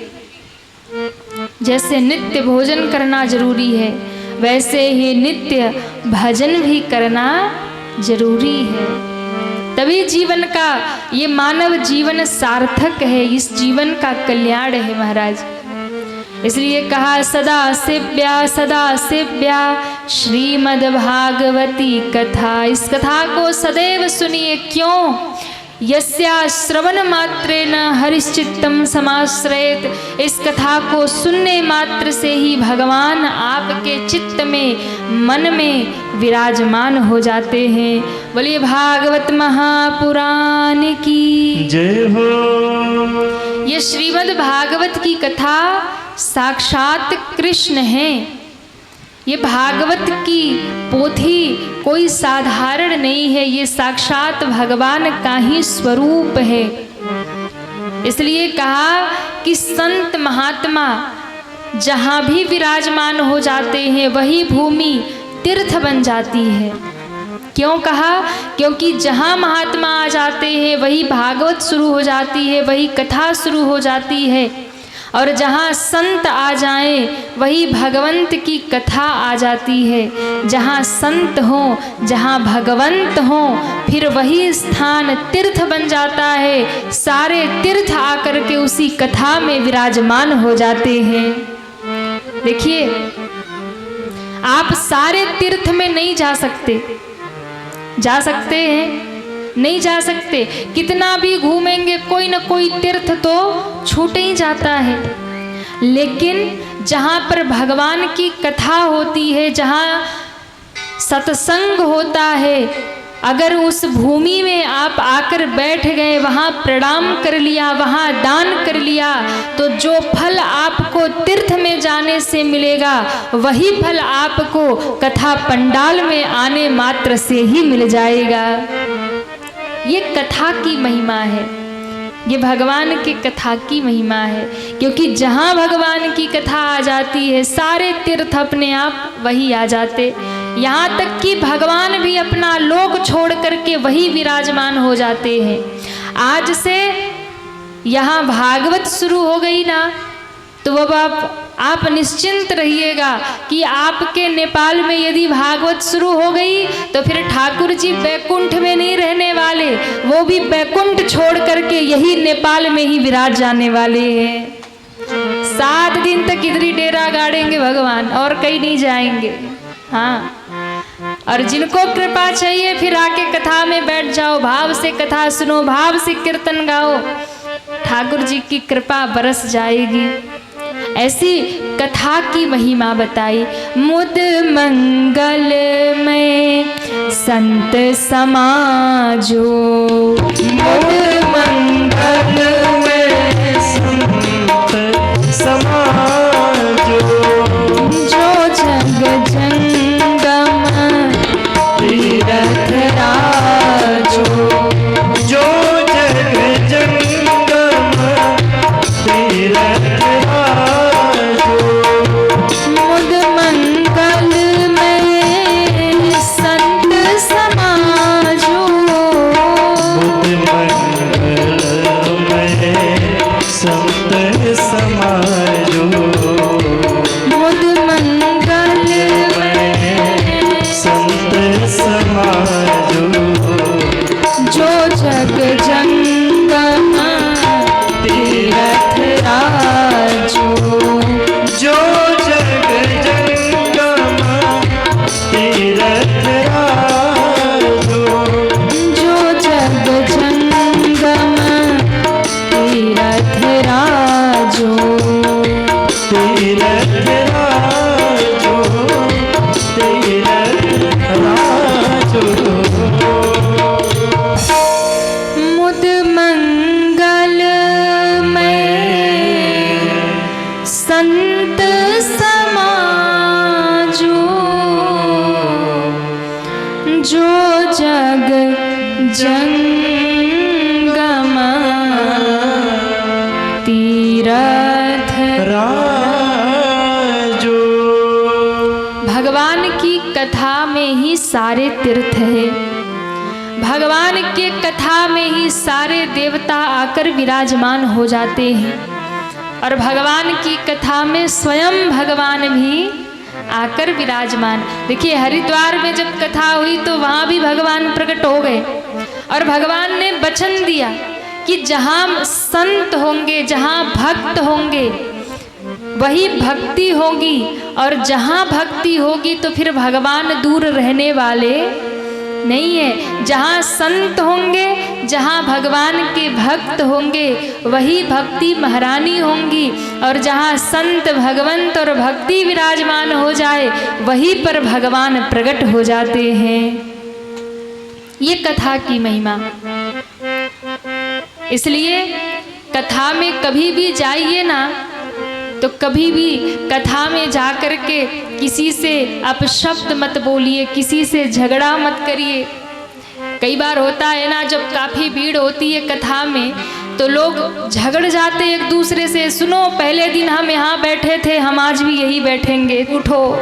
जैसे नित्य भोजन करना जरूरी है, वैसे ही नित्य भजन भी करना जरूरी है। तभी जीवन का, ये मानव जीवन सार्थक है, इस जीवन का कल्याण है महाराज। इसलिए कहा सदा सेव्या श्रीमद् भागवती कथा। इस कथा को सदैव सुनिए। क्यों? यस्या श्रवण मात्रेण हरिश्चित्तम समाश्रयेत। इस कथा को सुनने मात्र से ही भगवान आपके चित्त में, मन में विराजमान हो जाते हैं। बोलिए भागवत महापुराण की जय हो। ये श्रीमद् भागवत की कथा साक्षात कृष्ण है। ये भागवत की पोथी कोई साधारण नहीं है, ये साक्षात भगवान का ही स्वरूप है। इसलिए कहा कि संत महात्मा जहाँ भी विराजमान हो जाते हैं वही भूमि तीर्थ बन जाती है। क्यों कहा? क्योंकि जहाँ महात्मा आ जाते हैं वही भागवत शुरू हो जाती है, वही कथा शुरू हो जाती है। और जहाँ संत आ जाएं वही भगवंत की कथा आ जाती है। जहाँ संत हों, जहाँ भगवंत हों, फिर वही स्थान तीर्थ बन जाता है। सारे तीर्थ आकर के उसी कथा में विराजमान हो जाते हैं। देखिए, आप सारे तीर्थ में नहीं जा सकते। जा सकते हैं? नहीं जा सकते। कितना भी घूमेंगे कोई ना कोई तीर्थ तो छूट ही जाता है। लेकिन जहाँ पर भगवान की कथा होती है, जहाँ सत्संग होता है, अगर उस भूमि में आप आकर बैठ गए, वहाँ प्रणाम कर लिया, वहाँ दान कर लिया, तो जो फल आपको तीर्थ में जाने से मिलेगा वही फल आपको कथा पंडाल में आने मात्र से ही मिल जाएगा। ये कथा की महिमा है, ये भगवान की कथा की महिमा है। क्योंकि जहाँ भगवान की कथा आ जाती है सारे तीर्थ अपने आप वही आ जाते। यहाँ तक कि भगवान भी अपना लोक छोड़ करके वही विराजमान हो जाते हैं। आज से यहाँ भागवत शुरू हो गई ना, तो अब आप निश्चिंत रहिएगा कि आपके नेपाल में यदि भागवत शुरू हो गई तो फिर ठाकुर जी बैकुंठ में नहीं रहने वाले, वो भी बैकुंठ छोड़ करके यही नेपाल में ही विराज जाने वाले हैं। 7 दिन तक इधर ही डेरा गाड़ेंगे भगवान, और कहीं नहीं जाएंगे। हाँ, और जिनको कृपा चाहिए फिर आके कथा में बैठ जाओ, भाव से कथा सुनो, भाव से कीर्तन गाओ, ठाकुर जी की कृपा बरस जाएगी। ऐसी कथा की महिमा बताई। मुद मंगल में संत समाजो, मुद मंगल में संत समाजो, जो जग जंगम तीरथ राजो, जो जग जंगम तीरथ राजो। मुद मंगल में संत समाजो, मुद मंगल में संत समाजो, मुद मंगल में संत समाजो, जो जग जंगम तीरथ राजो, जो जग जंगम तीरथ राजो, जो जग जंगम तीरथ राजो, तीरथ राजो, तीरथ राजो। मुद मंगल में संत समाजो, जो जग जंगम तीरथ। राजो। भगवान की कथा में ही सारे तीर्थ है। भगवान के कथा में ही सारे देवता आकर विराजमान हो जाते हैं। और भगवान की कथा में स्वयं भगवान भी आकर विराजमान। देखिए, हरिद्वार में जब कथा हुई तो वहाँ भी भगवान प्रकट हो गए और भगवान ने वचन दिया कि जहाँ संत होंगे, जहाँ भक्त होंगे वही भक्ति होगी, और जहाँ भक्ति होगी तो फिर भगवान दूर रहने वाले नहीं है। जहाँ संत होंगे, जहाँ भगवान के भक्त होंगे वही भक्ति महारानी होंगी, और जहाँ संत भगवंत और भक्ति विराजमान हो जाए वहीं पर भगवान प्रकट हो जाते हैं। ये कथा की महिमा। इसलिए कथा में कभी भी जाइए ना, तो कभी भी कथा में जा कर के किसी से अपशब्द मत बोलिए, किसी से झगड़ा मत करिए। कई बार होता है ना, जब काफ़ी भीड़ होती है कथा में तो लोग झगड़ जाते एक दूसरे से। सुनो, पहले दिन हम यहाँ बैठे थे, हम आज भी यही बैठेंगे, उठो।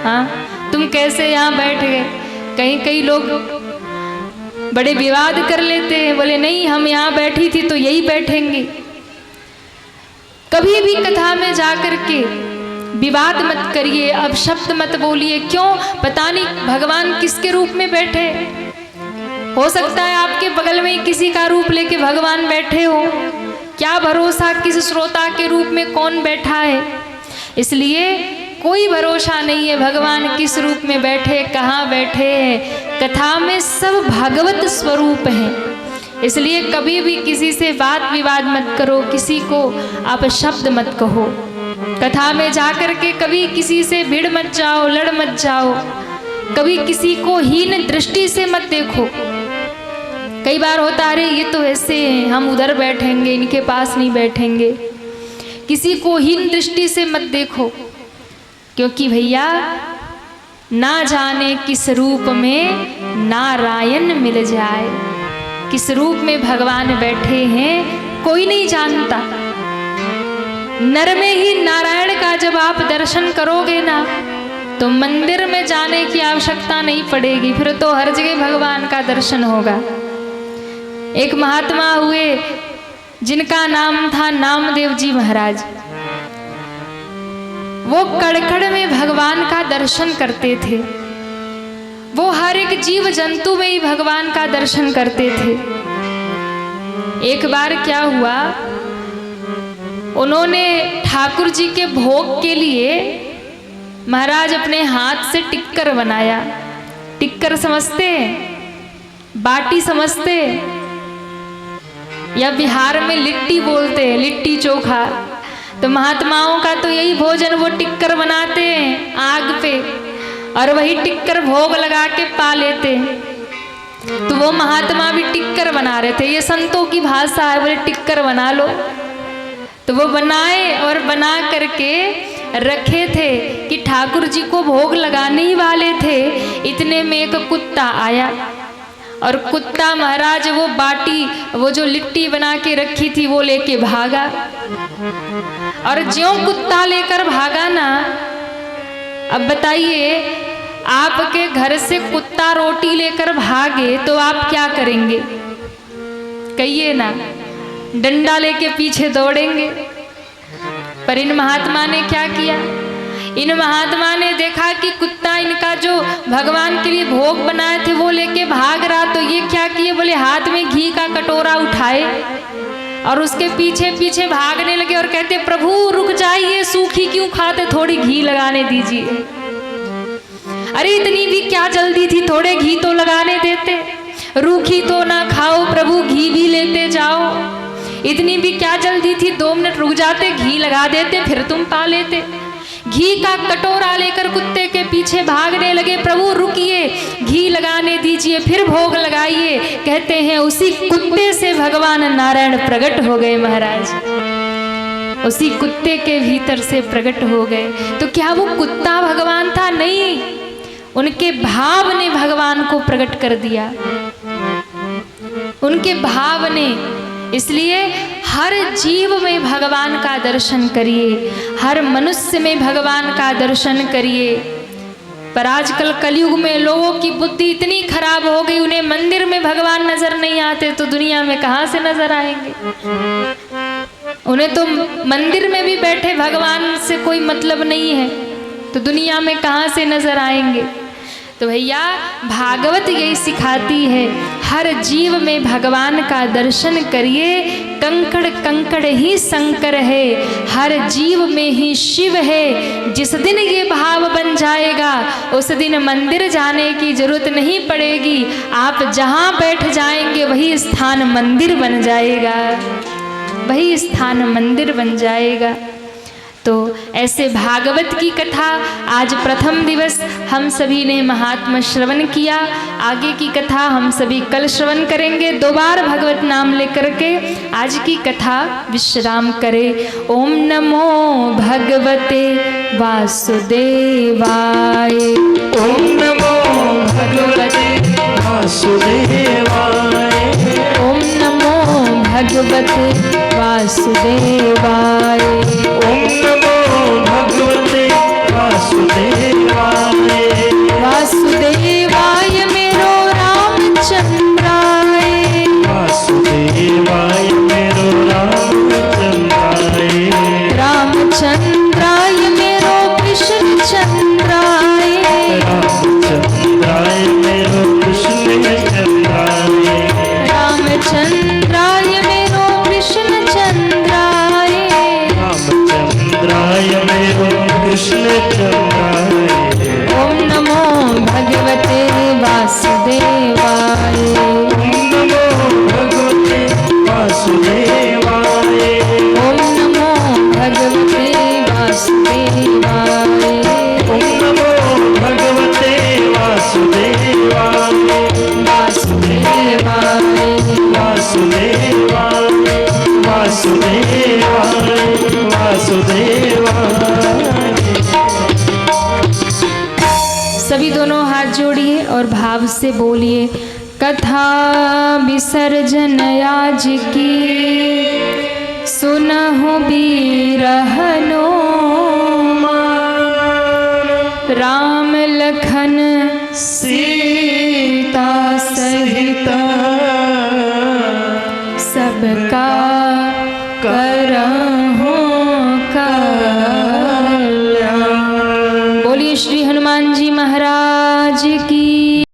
हाँ, तुम कैसे यहाँ बैठ गए? कई लोग बड़े विवाद कर लेते हैं, बोले नहीं हम यहाँ बैठी थी तो यही बैठेंगे। कभी भी कथा में जाकर के विवाद मत करिए, अपशब्द मत बोलिए। क्यों? पता नहीं भगवान किसके रूप में बैठे। हो सकता है आपके बगल में किसी का रूप लेके भगवान बैठे हो। क्या भरोसा किस श्रोता के रूप में कौन बैठा है। इसलिए कोई भरोसा नहीं है भगवान किस रूप में बैठे, कहाँ बैठे हैं। कथा में सब भागवत स्वरूप हैं। इसलिए कभी भी किसी से वाद विवाद मत करो, किसी को आप शब्द मत कहो। कथा में जाकर के कभी किसी से भिड़ मत जाओ, लड़ मत जाओ। कभी किसी को हीन दृष्टि से मत देखो। कई बार होता है, अरे ये तो ऐसे हैं, हम उधर बैठेंगे, इनके पास नहीं बैठेंगे। किसी को हीन दृष्टि से मत देखो, क्योंकि भैया ना जाने किस रूप में नारायण मिल जाए। किस रूप में भगवान बैठे हैं कोई नहीं जानता। नर में ही नारायण का जब आप दर्शन करोगे ना, तो मंदिर में जाने की आवश्यकता नहीं पड़ेगी, फिर तो हर जगह भगवान का दर्शन होगा। एक महात्मा हुए जिनका नाम था नामदेव जी महाराज। वो कड़कड़ में भगवान का दर्शन करते थे। वो हर एक जीव जंतु में ही भगवान का दर्शन करते थे। एक बार क्या हुआ, उन्होंने ठाकुर जी के भोग के लिए महाराज अपने हाथ से टिक्कर बनाया। टिक्कर समझते हैं? बाटी समझते हैं? या बिहार में लिट्टी बोलते हैं, लिट्टी चोखा। तो महात्माओं का तो यही भोजन, वो टिक्कर बनाते हैं आग पे और वही टिक्कर भोग लगा के पा लेते हैं। तो वो महात्मा भी टिक्कर बना रहे थे। ये संतों की भाषा है, बोले टिक्कर बना लो। तो वो बनाए और बना करके रखे थे कि ठाकुर जी को भोग लगाने ही वाले थे। इतने में एक कुत्ता आया और कुत्ता महाराज वो बाटी, वो जो लिट्टी बना के रखी थी वो लेके भागा। और ज्यों कुत्ता लेकर भागा ना, अब बताइए आपके घर से कुत्ता रोटी लेकर भागे तो आप क्या करेंगे? कहिए ना, डंडा लेके पीछे दौड़ेंगे। पर इन महात्मा ने क्या किया? इन महात्मा ने देखा कि कुत्ता इनका जो भगवान के लिए भोग बनाए थे वो लेके भाग रहा। तो ये क्या किए, बोले हाथ में घी का कटोरा उठाए और उसके पीछे पीछे भागने लगे और कहते, प्रभु रुक जाइए, सूखी क्यों खाते, थोड़ी घी लगाने दीजिए। अरे इतनी भी क्या जल्दी थी, थोड़े घी तो लगाने देते। रूखी तो ना खाओ प्रभु, घी भी लेते जाओ। इतनी भी क्या जल्दी थी, 2 मिनट रुक जाते, घी लगा देते, फिर तुम पा लेते। घी का कटोरा लेकर कुत्ते के पीछे भागने लगे। प्रभु रुकिए, घी लगाने दीजिए, फिर भोग लगाइए। कहते हैं उसी कुत्ते से भगवान नारायण प्रकट हो गए महाराज। उसी कुत्ते के भीतर से प्रकट हो गए। तो क्या वो कुत्ता भगवान था? नहीं, उनके भाव ने भगवान को प्रकट कर दिया। उनके भाव ने। इसलिए हर जीव में भगवान का दर्शन करिए, हर मनुष्य में भगवान का दर्शन करिए। पर आजकल कलयुग में लोगों की बुद्धि इतनी खराब हो गई, उन्हें मंदिर में भगवान नजर नहीं आते तो दुनिया में कहाँ से नजर आएंगे? उन्हें तो मंदिर में भी बैठे भगवान से कोई मतलब नहीं है, तो दुनिया में कहाँ से नजर आएंगे? तो भैया भागवत यही सिखाती है, हर जीव में भगवान का दर्शन करिए। कंकड़ कंकड़ ही शंकर है, हर जीव में ही शिव है। जिस दिन ये भाव बन जाएगा उस दिन मंदिर जाने की जरूरत नहीं पड़ेगी। आप जहाँ बैठ जाएंगे वही स्थान मंदिर बन जाएगा, वही स्थान मंदिर बन जाएगा। तो ऐसे भागवत की कथा आज प्रथम दिवस हम सभी ने महात्मा श्रवण किया। आगे की कथा हम सभी कल श्रवण करेंगे। 2 बार भगवत नाम लेकर के आज की कथा विश्राम करें। ओम नमो भगवते वासुदेवाय। ओम नमो भगवते वासुदेवाय। ओम नमो भगवते वासुदेवाय। ओम नमो भगवते वासुदेवाय। वासुदेवाय मेरो रामचंद्राय। वासुदेवाय मेरो रामचंद्राय। भाव से बोलिए। कथा विसर्जन आज की सुनहु बीरहनो राम लखन सीता सहित सबका करहु कल्याण। बोलिए श्री हनुमान जी महाराज की।